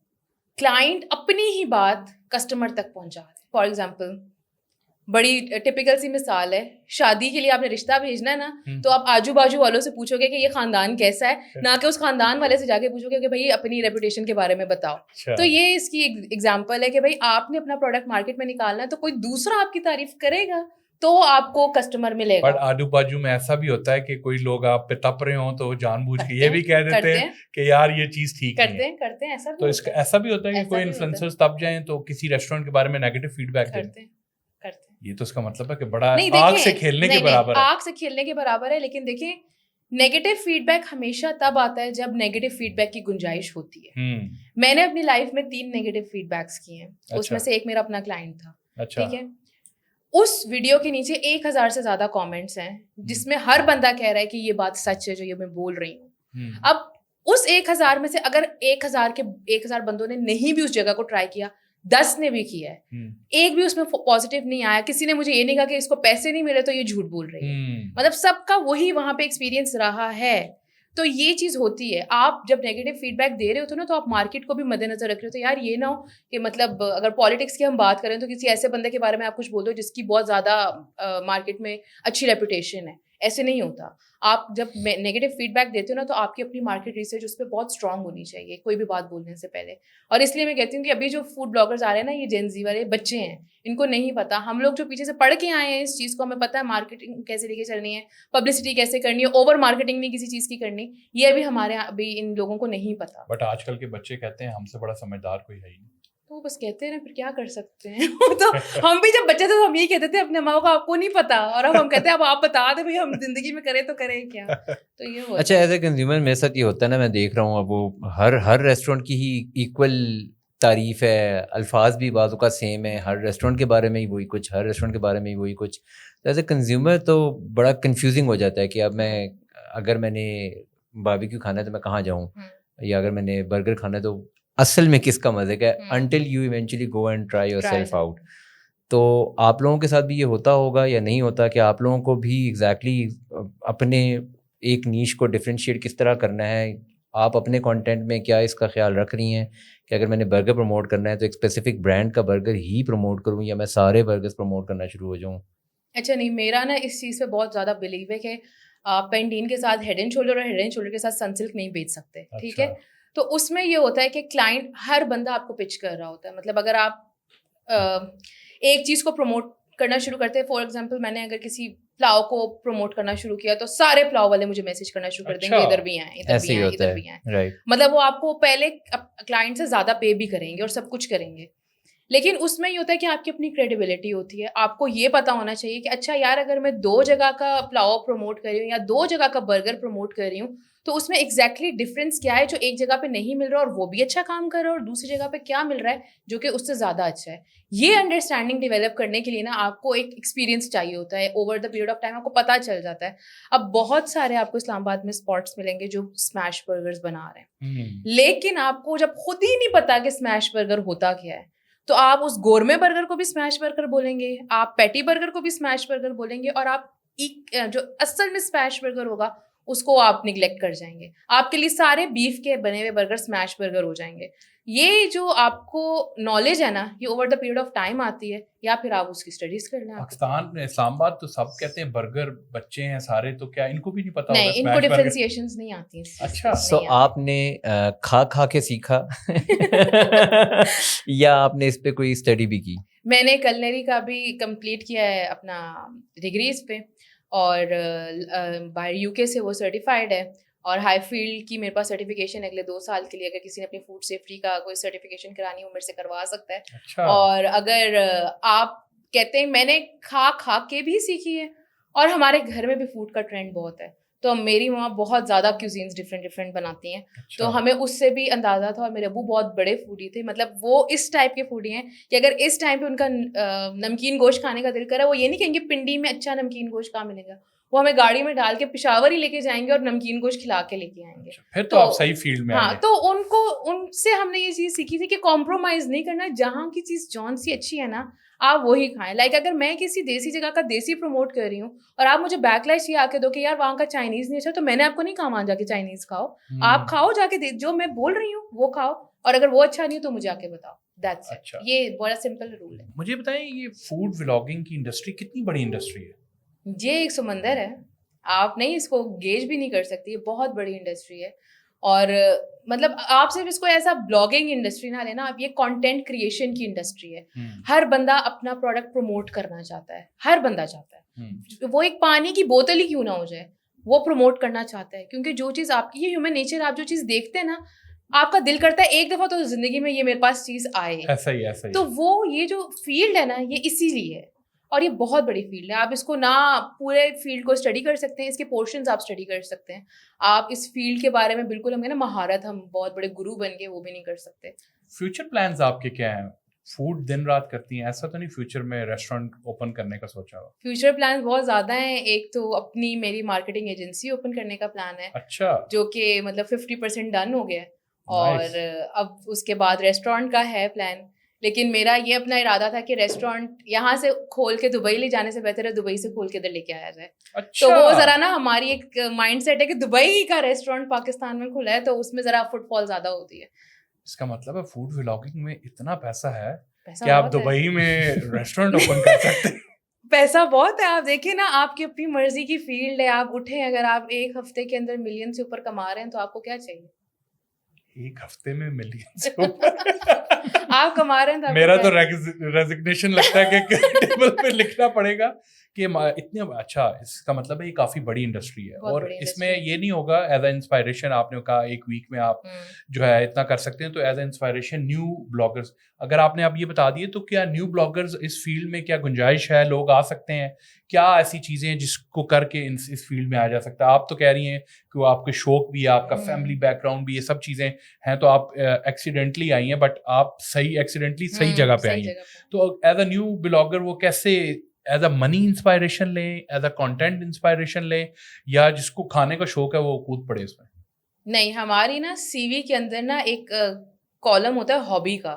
क्लाइंट अपनी ही बात कस्टमर तक पहुंचा रहे हैं। फॉर एग्जाम्पल, बड़ी टिपिकल सी मिसाल है, शादी के लिए आपने रिश्ता भेजना है ना, तो आप आजू बाजू वालों से पूछोगे कि ये खानदान कैसा है, ना कि उस खानदान वाले से जाके पूछोगे कि भाई अपनी रेपुटेशन के बारे में बताओ। अच्छा। तो ये इसकी एग्जांपल है कि भाई आपने अपना प्रोडक्ट मार्केट में निकालना है, तो कोई दूसरा आपकी तारीफ करेगा तो आपको कस्टमर मिलेगा। बट आजू बाजू में ऐसा भी होता है कि कोई लोग आप पे तप रहे हो तो जानबूझ के ये भी कह देते हैं कि यार ये चीज ठीक नहीं है। करते हैं ऐसा भी। तो इसका ऐसा भी होता है कि कोई इन्फ्लुएंसर्स तब जाएं तो किसी रेस्टोरेंट के बारे में नेगेटिव फीडबैक दें। ये तो इसका मतलब है कि बड़ा आग से खेलने के बराबर है। आग से खेलने के बराबर है, लेकिन देखिए नेगेटिव फीडबैक हमेशा तब आता है जब नेगेटिव फीडबैक की गुंजाइश होती है। मैंने अपनी लाइफ में 3 नेगेटिव फीडबैक्स किए हैं। अच्छा। उसमें से एक मेरा अपना क्लाइंट था। अच्छा। ठीक है, उस वीडियो के नीचे 1000 से ज्यादा कमेंट्स हैं जिसमें हर बंदा कह रहा है कि ये बात सच है जो ये मैं बोल रही हूँ। अब उस 1000 में से अगर 1000 बंदों ने नहीं भी उस जगह को ट्राई किया, 10 ने भी किया है, एक भी उसमें पॉजिटिव नहीं आया, किसी ने मुझे ये नहीं कहा कि इसको पैसे नहीं मिले तो ये झूठ बोल रही है, मतलब सबका वही वहां पे एक्सपीरियंस रहा है। तो ये चीज होती है, आप जब नेगेटिव फीडबैक दे रहे होते हो ना, तो आप मार्केट को भी मद्देनजर रख रहे हो। तो यार ये ना हो कि मतलब अगर पॉलिटिक्स की हम बात करें तो किसी ऐसे बंदे के बारे में आप कुछ बोल दो जिसकी बहुत ज्यादा मार्केट में अच्छी रेपुटेशन है, ऐसे नहीं होता। आप जब नेगेटिव फीडबैक देते हो ना, तो आपकी अपनी मार्केट रिसर्च उस पर बहुत स्ट्रांग होनी चाहिए कोई भी बात बोलने से पहले। और इसलिए मैं कहती हूँ कि अभी जो फूड ब्लॉगर्स आ रहे हैं ना, ये जेन ज़ी वाले बच्चे हैं, इनको नहीं पता। हम लोग जो पीछे से पढ़ के आए हैं इस चीज़ को, हमें पता है मार्केटिंग कैसे लेके चलनी है, पब्लिसिटी कैसे करनी है, ओवर मार्केटिंग नहीं किसी चीज़ की करनी, ये अभी हमारे अभी इन लोगों को नहीं पता। बट आजकल के बच्चे कहते हैं हमसे बड़ा समझदार कोई है ही नहीं। तो वो बस कहते हैं ना, फिर क्या कर सकते हैं। तो हम भी जब बच्चे थे तो हम यही कहते थे अपने माँ को, आपको नहीं पता, और अब हम कहते हैं अब आप बता दे भाई, हम जिंदगी में करें तो करें क्या। तो ये होता अच्छा, एज ए कंज्यूमर मेरे साथ ये होता है ना, मैं देख रहा हूँ अब वो हर रेस्टोरेंट की ही इक्वल तारीफ है, अल्फाज भी बाज़ों का सेम है, हर रेस्टोरेंट के बारे में ही वही कुछ, हर रेस्टोरेंट के बारे में ही वही कुछ। तो एज ए कंज्यूमर तो बड़ा कंफ्यूजिंग हो जाता है कि अब मैं, अगर मैंने बारबेक्यू खाना है तो मैं कहाँ जाऊँ, या अगर मैंने बर्गर खाना है तो असल में किसका मज़े का है, until you eventually go and try yourself out. तो आप लोगों के साथ भी ये होता होगा या नहीं होता कि आप लोगों को भी एग्जैक्टली अपने एक नीश को डिफरेंशिएट किस तरह करना है? आप अपने कंटेंट में क्या इसका ख्याल रख रही हैं कि अगर मैंने बर्गर प्रमोट करना है तो एक स्पेसिफिक ब्रांड का बर्गर ही प्रमोट करूं, या मैं सारे बर्गर्स प्रमोट करना शुरू हो जाऊं? अच्छा नहीं, मेरा ना इस चीज़ पे बहुत ज़्यादा बिलीव है कि आप पेंटीन के साथ हेड एंड शोल्डर और हेड एंड शोल्डर के साथ सनसिल्क नहीं बेच सकते। ठीक है, तो उसमें ये होता है कि क्लाइंट, हर बंदा आपको पिच कर रहा होता है। मतलब अगर आप एक चीज़ को प्रमोट करना शुरू करते हैं, फॉर एग्जांपल मैंने अगर किसी पुलाव को प्रमोट करना शुरू किया तो सारे पुलाव वाले मुझे मैसेज करना शुरू कर देंगे, इधर भी आए, इधर भी आए, इधर भी आए। राइट। मतलब वो आपको पहले क्लाइंट से ज़्यादा पे भी करेंगे और सब कुछ करेंगे। लेकिन उसमें ये होता है कि आपकी अपनी क्रेडिबिलिटी होती है। आपको ये पता होना चाहिए कि अच्छा यार, अगर मैं 2 जगह का पुलाव प्रमोट कर रही हूँ या 2 जगह का बर्गर प्रमोट कर रही हूँ, तो उसमें एग्जैक्टली डिफरेंस क्या है जो एक जगह पे नहीं मिल रहा और वो भी अच्छा काम कर रहा है, और दूसरी जगह पे क्या मिल रहा है जो कि उससे ज़्यादा अच्छा है। ये अंडरस्टैंडिंग डेवलप करने के लिए ना आपको एक एक्सपीरियंस चाहिए होता है। Over the period of time आपको पता चल जाता है। अब बहुत सारे आपको इस्लामाबाद में स्पॉट्स मिलेंगे जो स्मैश बर्गर्स बना रहे हैं, लेकिन आपको जब खुद ही नहीं पता कि स्मैश बर्गर होता क्या है, तो आप उस गोरमे बर्गर को भी स्मैश बर्गर बोलेंगे, आप पैटी बर्गर को भी स्मैश बर्गर बोलेंगे, और आप जो असल में स्मैश बर्गर होगा उसको आप निगलेक्ट कर जाएंगे। आपके लिए सारे बीफ के बने हुए बर्गर स्मैश बर्गर हो जाएंगे। ये जो आपको नॉलेज है ना, ये over the period of time आती है, या फिर आप उसकी स्टडीज कर लें। पाकिस्तान में इस्लामाबाद तो सब कहते हैं बर्गर बच्चे हैं सारे, तो क्या इनको भी नहीं पता होगा? नहीं, इनको डिफरेंशिएशंस नहीं आती। अच्छा, सो आपने खा के सीखा या आपने इस पे कोई स्टडी भी की? मैंने कलनरी का भी कंप्लीट किया है अपना डिग्री इस पे, और बाहर यूके से वो सर्टिफाइड है, और हाई फील्ड की मेरे पास सर्टिफिकेशन अगले 2 साल के लिए। अगर किसी ने अपनी फूड सेफ्टी का कोई सर्टिफिकेशन करानी हो, मेरे से करवा सकता है। अच्छा। और अगर आप कहते हैं, मैंने खा के भी सीखी है, और हमारे घर में भी फूड का ट्रेंड बहुत है, तो मेरी माँ बहुत ज़्यादा क्यूजीन्स डिफरेंट बनाती हैं। अच्छा। तो हमें उससे भी अंदाज़ा था, और मेरे अबू बहुत बड़े फूडी थे। मतलब वो इस टाइप के फूडी हैं कि अगर इस टाइम पे उनका नमकीन गोश्त खाने का दिल करा, वो ये नहीं कहेंगे पिंडी में अच्छा नमकीन गोश्त कहाँ मिलेगा, वो हमें गाड़ी में डाल के पेशावर ही लेके जाएंगे और नमकीन गोश्त खिला के लेके आएंगे। फिर तो आप सही फील्ड में हाँ, तो उनसे हमने ये चीज़ सीखी थी कि कॉम्प्रोमाइज़ नहीं करना। जहाँ की चीज़ जौन सी अच्छी है ना, आप वही खाएं। लाइक अगर मैं किसी देसी जगह का देसी प्रमोट कर रही हूँ और आप मुझे बैकलैश ये आके दो कि यार वहाँ का चाइनीज़ नहीं अच्छा, तो मैंने आपको नहीं कहा वहाँ जाके चाइनीज़ खाओ। आप खाओ जाके, जो मैं बोल रही हूँ वो खाओ, और अगर वो अच्छा नहीं तो मुझे आके बताओ। That's it. अच्छा। ये बड़ा सिंपल रूल है। मुझे बताएं, ये फूड व्लॉगिंग की इंडस्ट्री कितनी बड़ी इंडस्ट्री है? ये एक समंदर है, आप नहीं इसको गेज भी नहीं कर सकती। ये बहुत बड़ी इंडस्ट्री है, और मतलब आप सिर्फ इसको ऐसा ब्लॉगिंग इंडस्ट्री ना लेना, आप ये कंटेंट क्रिएशन की इंडस्ट्री है। हर बंदा अपना प्रोडक्ट प्रमोट करना चाहता है, हर बंदा चाहता है। वो एक पानी की बोतल ही क्यों ना हो जाए, वो प्रमोट करना चाहता है। क्योंकि जो चीज़ आपकी, ये ह्यूमन नेचर, आप जो चीज़ देखते हैं ना, आपका दिल करता है एक दफ़ा तो जिंदगी में ये मेरे पास चीज़ आए। ऐसा ही। तो वो ये जो फील्ड है ना, ये इसीलिए है, और ये बहुत बड़ी फील्ड है। आप इसको ना पूरे फील्ड को स्टडी कर सकते हैं, इसके पोर्शंस आप स्टडी कर सकते हैं। आप इस फील्ड के बारे में बिल्कुल हमें ना महारत, हम बहुत बड़े गुरु बन के वो भी नहीं कर सकते। फ्यूचर प्लान्स आपके क्या हैं? फूड दिन रात करती हैं, ऐसा तो नहीं फ्यूचर में रेस्टोरेंट ओपन करने का सोचा हुआ? फ्यूचर प्लान बहुत ज़्यादा हैं। एक तो अपनी मेरी मार्केटिंग एजेंसी ओपन करने का प्लान है। अच्छा। जो कि मतलब 50% डन हो गया है, और अब उसके बाद रेस्टोरेंट का है प्लान। लेकिन मेरा ये अपना इरादा था कि रेस्टोरेंट यहाँ से खोल के दुबई ले जाने से बेहतर है दुबई से खोल के इधर लेके आया जाए। अच्छा। तो वो जरा ना हमारी एक माइंडसेट है कि दुबई का रेस्टोरेंट पाकिस्तान में खुला है, तो उसमें जरा फुटफॉल ज्यादा होती है। इसका मतलब है फूड व्लॉगिंग में इतना पैसा है पैसा कि आप बहुत है। दुबई में रेस्टोरेंट ओपन कर सकते हैं। पैसा बहुत है, आप देखिए ना, आपकी अपनी मर्जी की फील्ड है, आप उठे, अगर आप एक हफ्ते के अंदर मिलियन से ऊपर कमा रहे हैं तो आपको क्या चाहिए? एक हफ्ते में मिलियन से ऊपर आप कमा रहे हैं तो मेरा तो रेजिग्नेशन लगता है कि टेबल पे लिखना पड़ेगा कि इतने अच्छा, इसका मतलब है ये काफी बड़ी इंडस्ट्री है और इसमें ये नहीं होगा एज ए इंस्पायरेशन। आपने कहा एक वीक में आप जो है इतना कर सकते हैं, तो as a inspiration new bloggers, अगर आपने अब ये बता दिए तो क्या न्यू ब्लॉगर्स इस फील्ड में क्या गुंजाइश है, लोग आ सकते हैं? क्या ऐसी चीजें हैं जिसको करके इस फील्ड में आ जा सकता है? आप तो कह रही हैं कि वो आपके शौक भी है, आपका फैमिली बैकग्राउंड भी, ये सब चीजें हैं, तो आप एक्सीडेंटली आई हैं, बट आप सही एक्सीडेंटली सही जगह पे आई हैं। तो एज अ न्यू ब्लॉगर वो कैसे एज अ मनी इंस्पायरेशन लें, एज अ कंटेंट इंस्पायरेशन लें, या जिसको खाने का शौक है वो कूद पड़े इसमें? नहीं, हमारी ना सीवी के अंदर ना एक कॉलम होता है हॉबी का,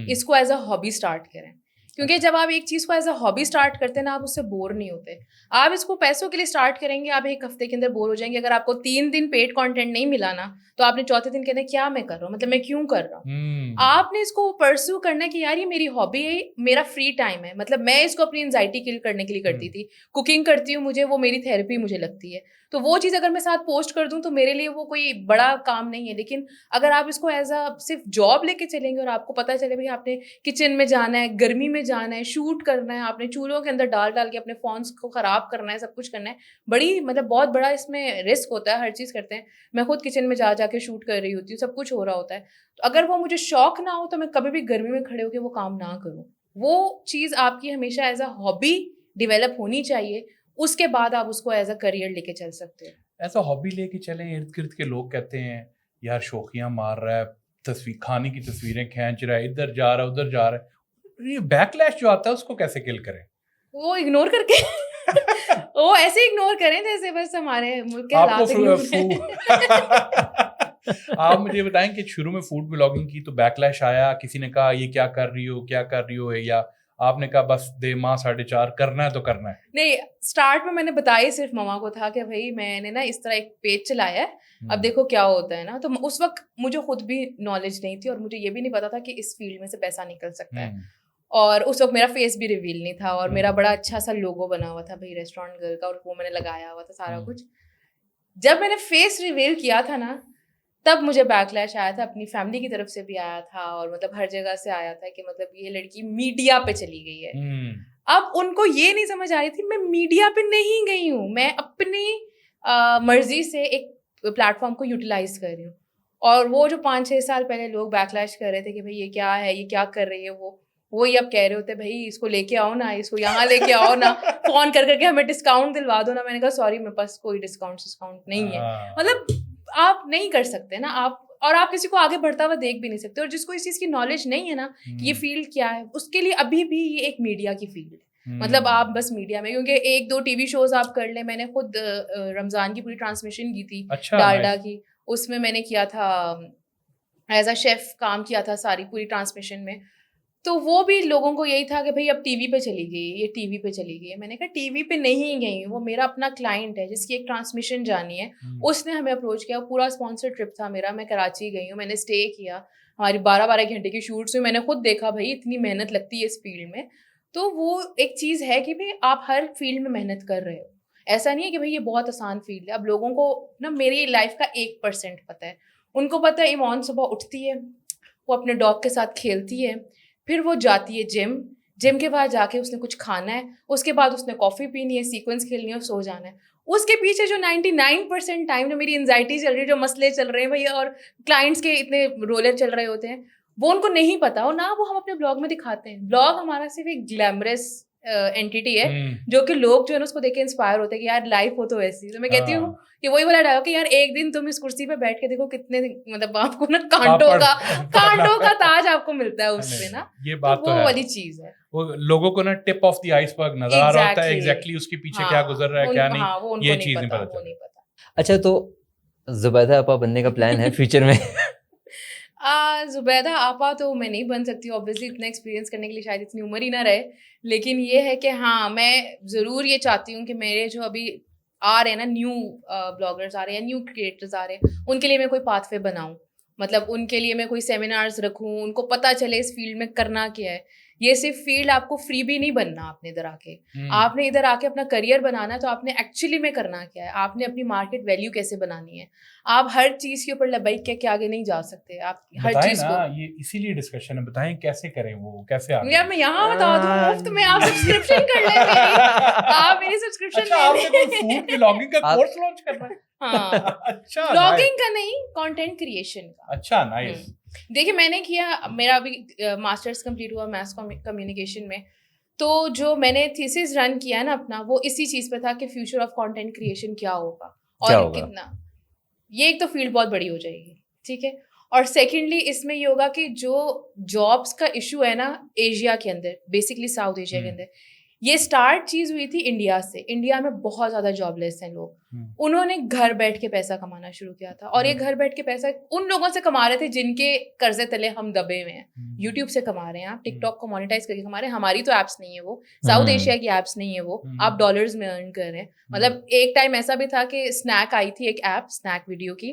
इसको एज अ हॉबी स्टार्ट करें, क्योंकि जब आप एक चीज़ को एज अ हॉबी स्टार्ट करते हैं ना, आप उससे बोर नहीं होते। आप इसको पैसों के लिए स्टार्ट करेंगे, आप एक हफ्ते के अंदर बोर हो जाएंगे। अगर आपको 3 दिन पेड कंटेंट नहीं मिला ना, तो आपने चौथे दिन कहना क्या मैं कर रहा हूँ, मतलब मैं क्यों कर रहा हूँ। आपने इसको परस्यू करना है कि यार ये मेरी हॉबी है, मेरा फ्री टाइम है, मतलब मैं इसको अपनी एंजाइटी किल करने के लिए करती थी। कुकिंग करती हूँ, मुझे वो मेरी थेरेपी मुझे लगती है, तो वो चीज़ अगर मैं साथ पोस्ट कर दूँ तो मेरे लिए वो कोई बड़ा काम नहीं है। लेकिन अगर आप इसको एज अ सिर्फ जॉब लेके चलेंगे और आपको पता चले भाई आपने किचन में जाना है, गर्मी में जाना है, शूट करना है, आपने चूल्हों के अंदर डाल के अपने फोन्स को खराब करना है, सब कुछ करना है, बड़ी मतलब बहुत बड़ा इसमें रिस्क होता है। हर चीज़ करते हैं, मैं खुद किचन में जा के शूट कर रही होती हूँ, सब कुछ हो रहा होता है। तो अगर वो मुझे शौक ना हो तो मैं कभी भी गर्मी में खड़े होकर वो काम ना करूँ। वो चीज़ आपकी हमेशा एज अ हॉबी डिवेलप होनी चाहिए, उसके बाद आप उसको एज अ करियर लेके चल सकते हैं। ऐसा हॉबी लेके चलें, इर्द गिर्द के लोग कहते हैं यार शौकियां मार रहा है, तस्वीर खाने की तस्वीरें खींच रहा है, इधर जा रहा है उधर जा रहा है, ये बैकलैश जो आता है उसको कैसे किल करें? वो इग्नोर करके वो ऐसे इग्नोर करें जैसे बस हमारे मुल्क के हालात आप मुझे बताएं कि शुरू में फूड ब्लॉगिंग की तो बैकलैश आया, किसी ने कहा ये क्या कर रही हो, क्या कर रही हो, या आपने कहा बस दे माँ 4.5 करना है तो करना है? नहीं, स्टार्ट में मैंने बताया सिर्फ मम्मा को था कि भाई मैंने ना इस तरह एक पेज चलाया है, अब देखो क्या होता है ना। तो उस वक्त मुझे खुद भी नॉलेज नहीं थी और मुझे ये भी नहीं पता था कि इस फील्ड में से पैसा निकल सकता है। और उस वक्त मेरा फेस भी रिवील नहीं था और मेरा बड़ा अच्छा सा लोगो बना हुआ था भाई रेस्टोरेंट गर्ल का, और वो मैंने लगाया हुआ था सारा कुछ। जब मैंने फेस रिवील किया था ना, तब मुझे बैकलैश आया था, अपनी फैमिली की तरफ से भी आया था और मतलब हर जगह से आया था कि मतलब ये लड़की मीडिया पे चली गई है। अब उनको ये नहीं समझ आ रही थी मैं मीडिया पे नहीं गई हूँ, मैं अपनी मर्जी से एक प्लेटफॉर्म को यूटिलाइज कर रही हूँ। और वो जो 5-6 साल पहले लोग बैकलैश कर रहे थे कि भाई ये क्या है, ये क्या कर रही है, वो ही अब कह रहे होते भाई इसको लेके आओ ना, इसको यहाँ लेके आओ ना, फोन करके हमें डिस्काउंट दिलवा दो ना। मैंने कहा सॉरी मेरे पास कोई डिस्काउंट नहीं है। मतलब आप नहीं कर सकते ना, आप किसी को आगे बढ़ता हुआ देख भी नहीं सकते। और जिसको इस चीज़ की नॉलेज नहीं है ना कि ये फील्ड क्या है, उसके लिए अभी भी ये एक मीडिया की फील्ड है। मतलब आप बस मीडिया में, क्योंकि 1-2 टीवी शोज आप कर ले, मैंने खुद रमजान की पूरी ट्रांसमिशन की थी, डालडा की, उसमें मैंने किया था एज अ शेफ, काम किया था सारी पूरी ट्रांसमिशन में। तो वो भी लोगों को यही था कि भाई अब टीवी पे चली गई, ये टीवी पे चली गई है। मैंने कहा टीवी पे नहीं गई, वो मेरा अपना क्लाइंट है जिसकी एक ट्रांसमिशन जानी है, उसने हमें अप्रोच किया। पूरा स्पॉन्सर ट्रिप था मेरा, मैं कराची गई हूँ, मैंने स्टे किया, हमारी 12-12 घंटे की शूट्स हुई, मैंने खुद देखा भाई इतनी मेहनत लगती है इस फील्ड में। तो वो एक चीज़ है कि भाई आप हर फील्ड में मेहनत कर रहे हो, ऐसा नहीं है कि भाई ये बहुत आसान फील्ड है। अब लोगों को ना मेरी लाइफ का 1% पता है, उनको पता है ईमान सुबह उठती है, वो अपने डॉग के साथ खेलती है, फिर वो जाती है जिम के बाद जाके उसने कुछ खाना है, उसके बाद उसने कॉफ़ी पीनी है, सीक्वेंस खेलनी है और सो जाना है। उसके पीछे जो 99% टाइम जो मेरी एंजाइटी चल रही है, जो मसले चल रहे हैं भैया, और क्लाइंट्स के इतने रोलर चल रहे होते हैं, वो उनको नहीं पता और ना वो हम अपने ब्लॉग में दिखाते हैं। ब्लॉग हमारा सिर्फ एक ग्लैमरस एंटिटी है जो कि लोग जो है ना उसको देख के इंस्पायर होते हैं कि यार लाइफ हो तो ऐसी। तो मैं कहती हूँ कि वही वाला डायलॉग कि यार एक दिन तुम इस कुर्सी पे बैठ के देखो कितने मतलब आपको ना कांटों का ताज आपको मिलता है उससे ना। ये बात तो वो वाली चीज है, वो लोगों को ना टिप ऑफ द आइसबर्ग नजर आ रहा होता है, एग्जैक्टली उसके पीछे क्या गुजर रहा है क्या नहीं, ये चीज नहीं पता। अच्छा, तो जुबैदा आपा बनने का प्लान है फ्यूचर में? जुबैदा आपा तो मैं नहीं बन सकती ऑब्वियसली, इतना एक्सपीरियंस करने के लिए शायद इतनी उम्र ही ना रहे। लेकिन ये है कि हाँ, मैं ज़रूर ये चाहती हूँ कि मेरे जो अभी आ रहे हैं ना न्यू ब्लॉगर्स आ रहे हैं, न्यू क्रिएटर्स आ रहे हैं, उनके लिए मैं कोई पाथवे बनाऊँ मतलब उनके लिए मैं कोई सेमिनार्स रखूं, उनको पता चले इस फील्ड में करना क्या है। ये सिर्फ फील्ड आपको फ्री भी नहीं बनना आपने इधर आके, आपने इधर आके अपना करियर बनाना है, तो आपने एक्चुअली में करना क्या है, आपने अपनी मार्केट वैल्यू कैसे बनानी है। आप हर चीज के ऊपर लबैक के आगे नहीं जा सकते, आप हर चीज ना, को। ये इसीलिए डिस्कशन है, बताएं कैसे करें वो, कैसे आगे। यार मैं यहाँ बता दूं, मुफ्त में आप सब्सक्रिप्शन कर लें मेरी, आप मेरी सब्सक्रिप्शन अच्छा, आपने कोई फूड व्लॉगिंग का कोर्स लॉन्च करना है? हाँ, अच्छा, व्लॉगिंग का नहीं, कंटेंट क्रिएशन का। अच्छा, नाइस। देखिए मैंने किया, मेरा अभी मास्टर्स कंप्लीट हुआ मैथ्स कम्युनिकेशन में, तो जो मैंने थीसिस रन किया है ना अपना, वो इसी चीज़ पे था कि फ्यूचर ऑफ कंटेंट क्रिएशन क्या होगा और कितना। ये एक तो फील्ड बहुत बड़ी हो जाएगी, ठीक है, और सेकेंडली इसमें ये होगा कि जो जॉब्स का इशू है ना एशिया के अंदर, बेसिकली साउथ एशिया के अंदर, ये स्टार्ट चीज हुई थी इंडिया से। इंडिया में बहुत ज्यादा जॉबलेस हैं लोग, उन्होंने घर बैठ के पैसा कमाना शुरू किया था, और ये घर बैठ के पैसा उन लोगों से कमा रहे थे जिनके कर्जे तले हम दबे हुए हैं। यूट्यूब से कमा रहे हैं आप, टिकटॉक को मोनेटाइज करके कमा रहे हैं, हमारी तो एप्स नहीं है वो, साउथ एशिया की एप्स नहीं है वो, आप डॉलर्स में अर्न कर रहे हैं। मतलब एक टाइम ऐसा भी था कि स्नैक आई थी, एक ऐप स्नैक वीडियो की,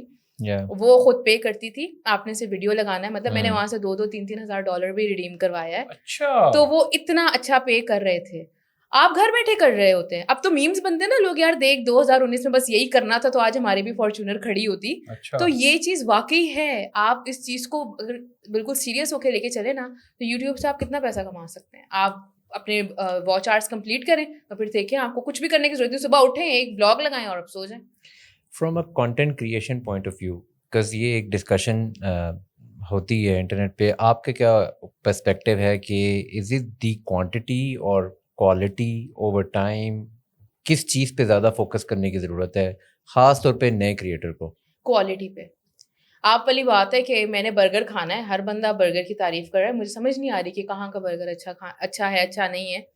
वो खुद पे करती थी, आपने से वीडियो लगाना है, मतलब मैंने वहां से 2-3 हज़ार डॉलर भी रिडीम करवाया है। अच्छा, तो वो इतना अच्छा पे कर रहे थे, आप घर बैठे कर रहे होते हैं। अब तो मीम्स बनते हैं ना लोग, यार देख 2019 में बस यही करना था तो आज हमारी भी फॉर्च्यूनर खड़ी होती। अच्छा। तो ये चीज वाकई है, आप इस चीज को अगर बिल्कुल सीरियस होकर लेके चले ना, तो यूट्यूब से आप कितना पैसा कमा सकते हैं। आप अपने वॉच आवर्स कंप्लीट करें तो फिर देखें, आपको कुछ भी करने की जरूरत नहीं, सुबह उठें एक ब्लॉग लगाएं और अब सो जाएं। From a content creation point of view, because ये एक डिस्कशन होती है इंटरनेट पे, आपका क्या पर्सपेक्टिव है कि इज इट दी क्वांटिटी और क्वालिटी ओवर टाइम, किस चीज़ पे ज़्यादा फोकस करने की ज़रूरत है ख़ास तौर पे नए क्रिएटर को? क्वालिटी पे। आप वाली बात है कि मैंने बर्गर खाना है, हर बंदा बर्गर की तारीफ कर रहा है, मुझे समझ नहीं आ रही कि कहाँ का बर्गर अच्छा है अच्छा नहीं है।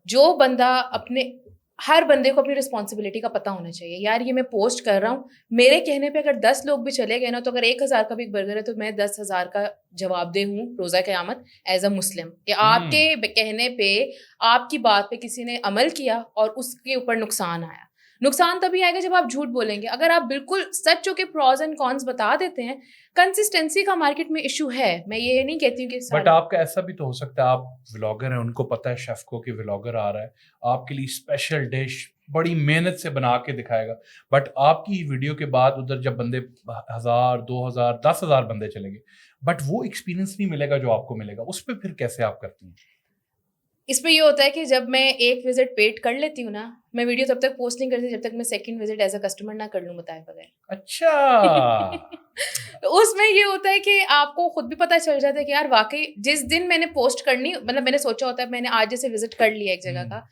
जो बंदा अपने, हर बंदे को अपनी रिस्पॉन्सिबिलिटी का पता होना चाहिए। यार ये मैं पोस्ट कर रहा हूँ, मेरे कहने पे अगर 10 लोग भी चले गए ना, तो अगर 1000 का भी एक बर्गर है तो मैं 10,000 का जवाबदेह हूँ रोज़ा क़यामत एज अ मुस्लिम, कि आपके कहने पे, आपकी बात पे किसी ने अमल किया और उसके ऊपर नुकसान आया। नुकसान तभी आएगा जब आप झूठ बोलेंगे। अगर आप बिल्कुल सच हो के प्रॉज एंड कॉन्स बता देते हैं, कंसिस्टेंसी का मार्केट में इशू है, मैं ये नहीं कहती हूँ कि बट आपका ऐसा भी तो हो सकता है, आप व्लॉगर हैं, उनको पता है शेफ को कि व्लॉगर आ रहा है, आपके लिए स्पेशल डिश बड़ी मेहनत से बना के दिखाएगा, बट आपकी वीडियो के बाद उधर जब बंदे 1000, 2000, 10,000 बंदे चलेंगे, बट वो एक्सपीरियंस नहीं मिलेगा जो आपको मिलेगा। उस पर फिर कैसे आप करती हैं? इस पे ये होता है कि जब मैं एक विजिट पेड कर लेती हूँ ना, मैं वीडियो तब तक पोस्ट नहीं करती जब तक मैं second visit as a customer ना कर लूँ बताए बगैर। अच्छा। तो उसमें ये होता है कि आपको खुद भी पता चल जाता है कि यार वाकई जिस दिन मैंने पोस्ट करनी, मतलब मैंने सोचा होता है मैंने आज जैसे विजिट कर लिया एक जगह का,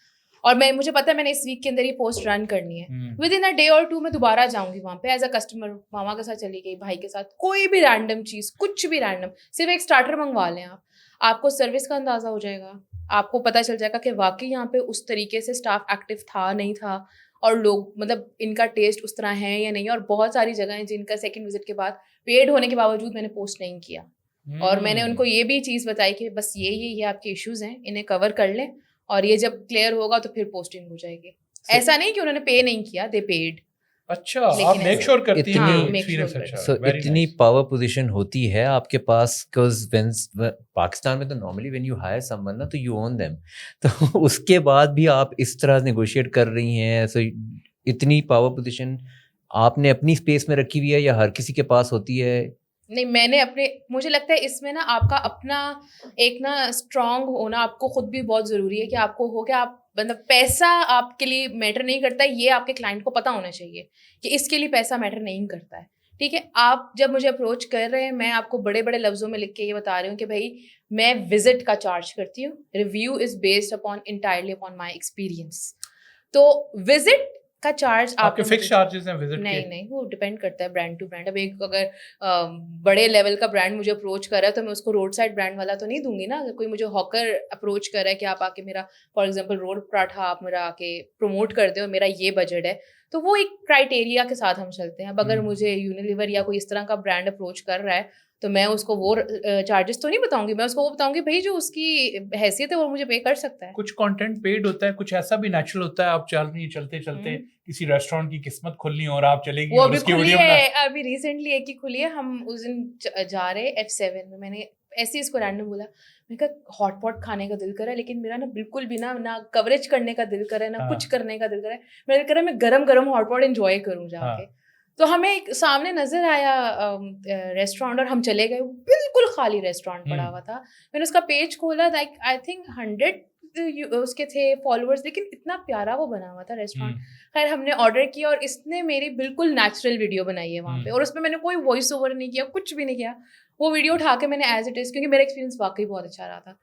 और मुझे पता है मैंने इस वीक के अंदर ये पोस्ट रन करनी है, विद इन अ डे और 2 मैं दोबारा जाऊंगी वहां पे एज अ कस्टमर, मामा के साथ चली गई, भाई के साथ, कोई भी रैंडम चीज, कुछ भी रैंडम, सिर्फ एक स्टार्टर मंगवा लें आप, आपको सर्विस का अंदाजा हो जाएगा, आपको पता चल जाएगा कि वाकई यहाँ पे उस तरीके से स्टाफ एक्टिव था नहीं था, और लोग मतलब इनका टेस्ट उस तरह है या नहीं। और बहुत सारी जगह हैं जिनका सेकंड विजिट के बाद पेड होने के बावजूद मैंने पोस्ट नहीं किया, और मैंने उनको ये भी चीज़ बताई कि बस ये आपके इश्यूज हैं, इन्हें कवर कर लें, और ये जब क्लियर होगा तो फिर पोस्टिंग हो जाएगी। ऐसा नहीं कि उन्होंने पे नहीं किया, दे पेड। अच्छा, आप मेक श्योर करती हैं इतनी एक्सपीरियंस अच्छा। सो इतनी पावर पोजीशन होती है आपके पास, बिकॉज पाकिस्तान में तो normally when you hire someone ना तो यू ओन देम, तो उसके बाद भी आप इस तरह नेगोशिएट कर रही हैं। सो इतनी पावर पोजीशन आपने अपनी स्पेस में रखी हुई है या हर किसी के पास होती है? नहीं, मैंने अपने, मुझे लगता है इसमें ना आपका अपना एक ना स्ट्रांग होना आपको खुद भी बहुत ज़रूरी है, कि आपको हो कि आप मतलब पैसा आपके लिए मैटर नहीं करता है, ये आपके क्लाइंट को पता होना चाहिए कि इसके लिए पैसा मैटर नहीं करता है। ठीक है, आप जब मुझे अप्रोच कर रहे हैं, मैं आपको बड़े बड़े लफ्ज़ों में लिख के ये बता रही हूँ कि भाई मैं विजिट का चार्ज करती हूँ, review is based upon entirely upon my experience. तो विजिट का चार्ज आपके फिक्स चार्जेस हैं विजिट के? नहीं, वो डिपेंड करता है ब्रांड टू ब्रांड। अब एक अगर बड़े लेवल का ब्रांड मुझे अप्रोच कर रहा है तो मैं उसको रोड साइड ब्रांड वाला तो नहीं दूंगी ना। अगर कोई मुझे हॉकर अप्रोच कर रहा है कि आप आके मेरा फॉर एग्जांपल रोड पराठा आप मेरा आके प्रमोट कर दो, मेरा ये बजट है, तो वो एक क्राइटेरिया के साथ हम चलते हैं। अब अगर मुझे यूनिलीवर या कोई इस तरह का ब्रांड अप्रोच कर रहा है तो मैं उसको वो चार्जेस तो नहीं बताऊंगी, मैं उसको वो बताऊंगी भाई जो उसकी हैसियत है वो मुझे पे कर सकता है। कुछ कंटेंट पेड होता है, कुछ ऐसा भी नेचुरल होता है, आप चल रही हैं चलते चलते किसी रेस्टोरेंट की किस्मत खुलनी और आप चलेगी वो और अभी उसकी खुली वीडियो है, अभी रिसेंटली एक ही खुली है। हम उस दिन जा रहे F7 में, मैंने ऐसे ही इसको रैंडम बोला, मैंने कहा हॉट पॉट खाने का दिल कर रहा है लेकिन मेरा ना बिल्कुल भी ना कवरेज करने का दिल कर रहा है, ना कुछ करने का दिल कर रहा है, मेरा दिल कर रहा है मैं गरम गरम हॉट पॉट एंजॉय करूँ जाके। तो हमें एक सामने नजर आया रेस्टोरेंट और हम चले गए, बिल्कुल खाली रेस्टोरेंट पड़ा हुआ था। मैंने उसका पेज खोला, लाइक आई थिंक 100 उसके थे फॉलोअर्स, लेकिन इतना प्यारा वो बना हुआ था रेस्टोरेंट। खैर हमने ऑर्डर किया और इसने मेरी बिल्कुल नेचुरल वीडियो बनाई है वहाँ पे, और उसमें मैंने कोई वॉइस ओवर नहीं किया, कुछ भी नहीं किया। वो वीडियो उठा के मैंने एज इट इज़, क्योंकि मेरा एक्सपीरियंस वाकई बहुत अच्छा रहा था,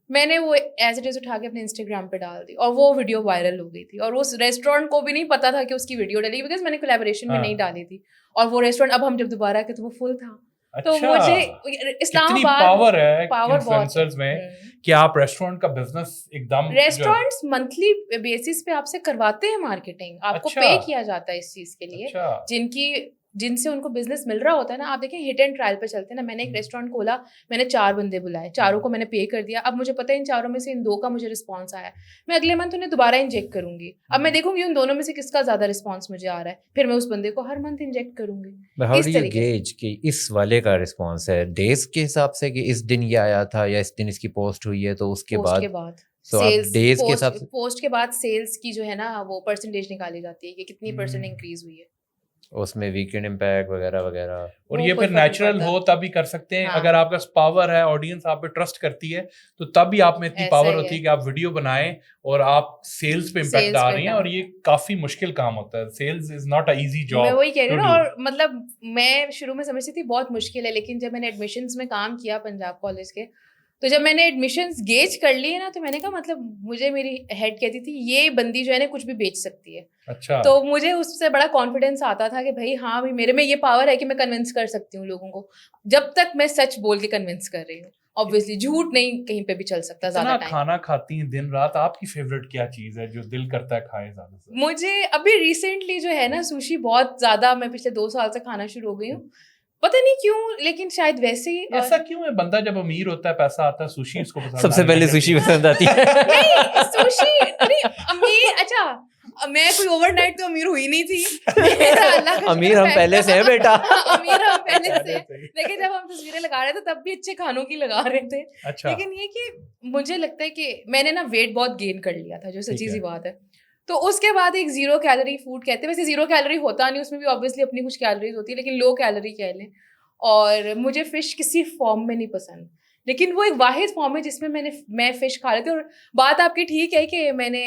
मैंने वो एज इट इज़ उठा के अपने इंस्टाग्राम पे डाल दी और वो वीडियो वायरल हो गई थी। और उस रेस्टोरेंट को भी नहीं पता था कि उसकी वीडियो डाली, बिकॉज मैंने कोलैबोरेशन में नहीं डाली थी। और वो रेस्टोरेंट अब हम जब दोबारा गए तो वो फुल था। अच्छा, तो मुझे इस्लामाबाद पावर है पावर इन्फ्लुएंसर्स में कि आप रेस्टोरेंट का बिजनेस एकदम, रेस्टोरेंट्स मंथली बेसिस पे आपसे करवाते हैं मार्केटिंग, आपको पे किया जाता है इस चीज के लिए, जिनसे उनको बिजनेस मिल रहा होता है ना। आप देखें हिट एंड ट्रायल पे चलते हैं ना, मैंने एक रेस्टोरेंट खोला, मैंने 4 बंदे बुलाए, चारों को मैंने पे कर दिया। अब मुझे पता है इन चारों में से इन 2 का मुझे रिस्पॉन्स आया, मैं अगले मंथ उन्हें दोबारा इंजेक्ट करूंगी। अब मैं देखूंगी उन दोनों में से किसका ज्यादा रिस्पॉन्स मुझे आ रहा है, फिर मैं उस बंदे को हर मंथ इंजेक्ट करूंगी। हाउ डू यू गेज कि इस वाले का रिस्पॉन्स है डेज के हिसाब से कि इस दिन ये आया था या इस दिन इसकी पोस्ट हुई है, तो उसके बाद सेल्स, डेज के हिसाब से पोस्ट के बाद सेल्स की जो है ना वो परसेंटेज निकाली जाती है कि कितनी परसेंट इंक्रीज हुई है, उसमें वीकेंड इम्पैक्ट वगैरह वगैरह। और ये फिर नेचुरल हो तभी कर सकते हैं। अगर आपका पावर है, ऑडियंस आप पे ट्रस्ट करती है, तो तभी आप में इतनी पावर होती है कि आप वीडियो बनाएं और आप सेल्स पे इम्पैक्ट डाल रही हैं। और ये काफी मुश्किल काम होता है, sales is not a easy job. मैं वही कह रही हूँ ना, और मतलब मैं शुरू में समझती थी बहुत मुश्किल है, लेकिन जब मैंने एडमिशन्स में काम किया पंजाब कॉलेज के, तो जब मैंने एडमिशन्स गेज कर लिए ना, तो मैंने कहा मतलब मुझे मेरी हेड कहती थी ये बंदी जो है ना कुछ भी बेच सकती है। अच्छा। तो मुझे उससे बड़ा कॉन्फिडेंस आता था कि भाई हाँ भाई मेरे में ये पावर है कि मैं कन्विंस कर सकती हूँ लोगों को, जब तक मैं सच बोल के कन्विंस कर रही हूँ। ऑब्वियसली झूठ नहीं कहीं पे भी चल सकता ज्यादा टाइम। खाना खाती हैं दिन रात, आपकी फेवरेट क्या चीज है जो दिल करता है खाए ज्यादा से? मुझे अभी रिसेंटली जो है ना सुशी बहुत ज्यादा, मैं पिछले 2 साल से खाना शुरू हो गई हूँ, पता नहीं क्यों, लेकिन शायद वैसे ही। ऐसा क्यों है? बंदा जब अमीर होता है, पैसा आता है, सुशी उसको पसंद, सबसे पहले सुशी पसंद आती है। नहीं सुशी नहीं, अमीर, अच्छा मैं कोई ओवरनाइट तो अमीर हुई नहीं थी। अमीर हम पहले से हैं बेटा। अमीर हम पहले से, लेकिन जब हम तस्वीरें लगा रहे थे तब भी अच्छे खानों की लगा रहे थे। अच्छा। लेकिन ये कि मुझे लगता है कि मैंने ना वेट बहुत गेन कर लिया था, जो सच्ची सी बात है। तो उसके बाद एक 0 कैलोरी फूड कहते हैं, वैसे 0 कैलोरी होता नहीं, उसमें भी ऑब्वियसली अपनी कुछ कैलोरीज होती है, लेकिन लो कैलोरी कह लें। और मुझे फिश किसी फॉर्म में नहीं पसंद, लेकिन वो एक वाहिद फॉर्म है जिसमें मैं फिश खा रही थी। और बात आपकी ठीक है कि मैंने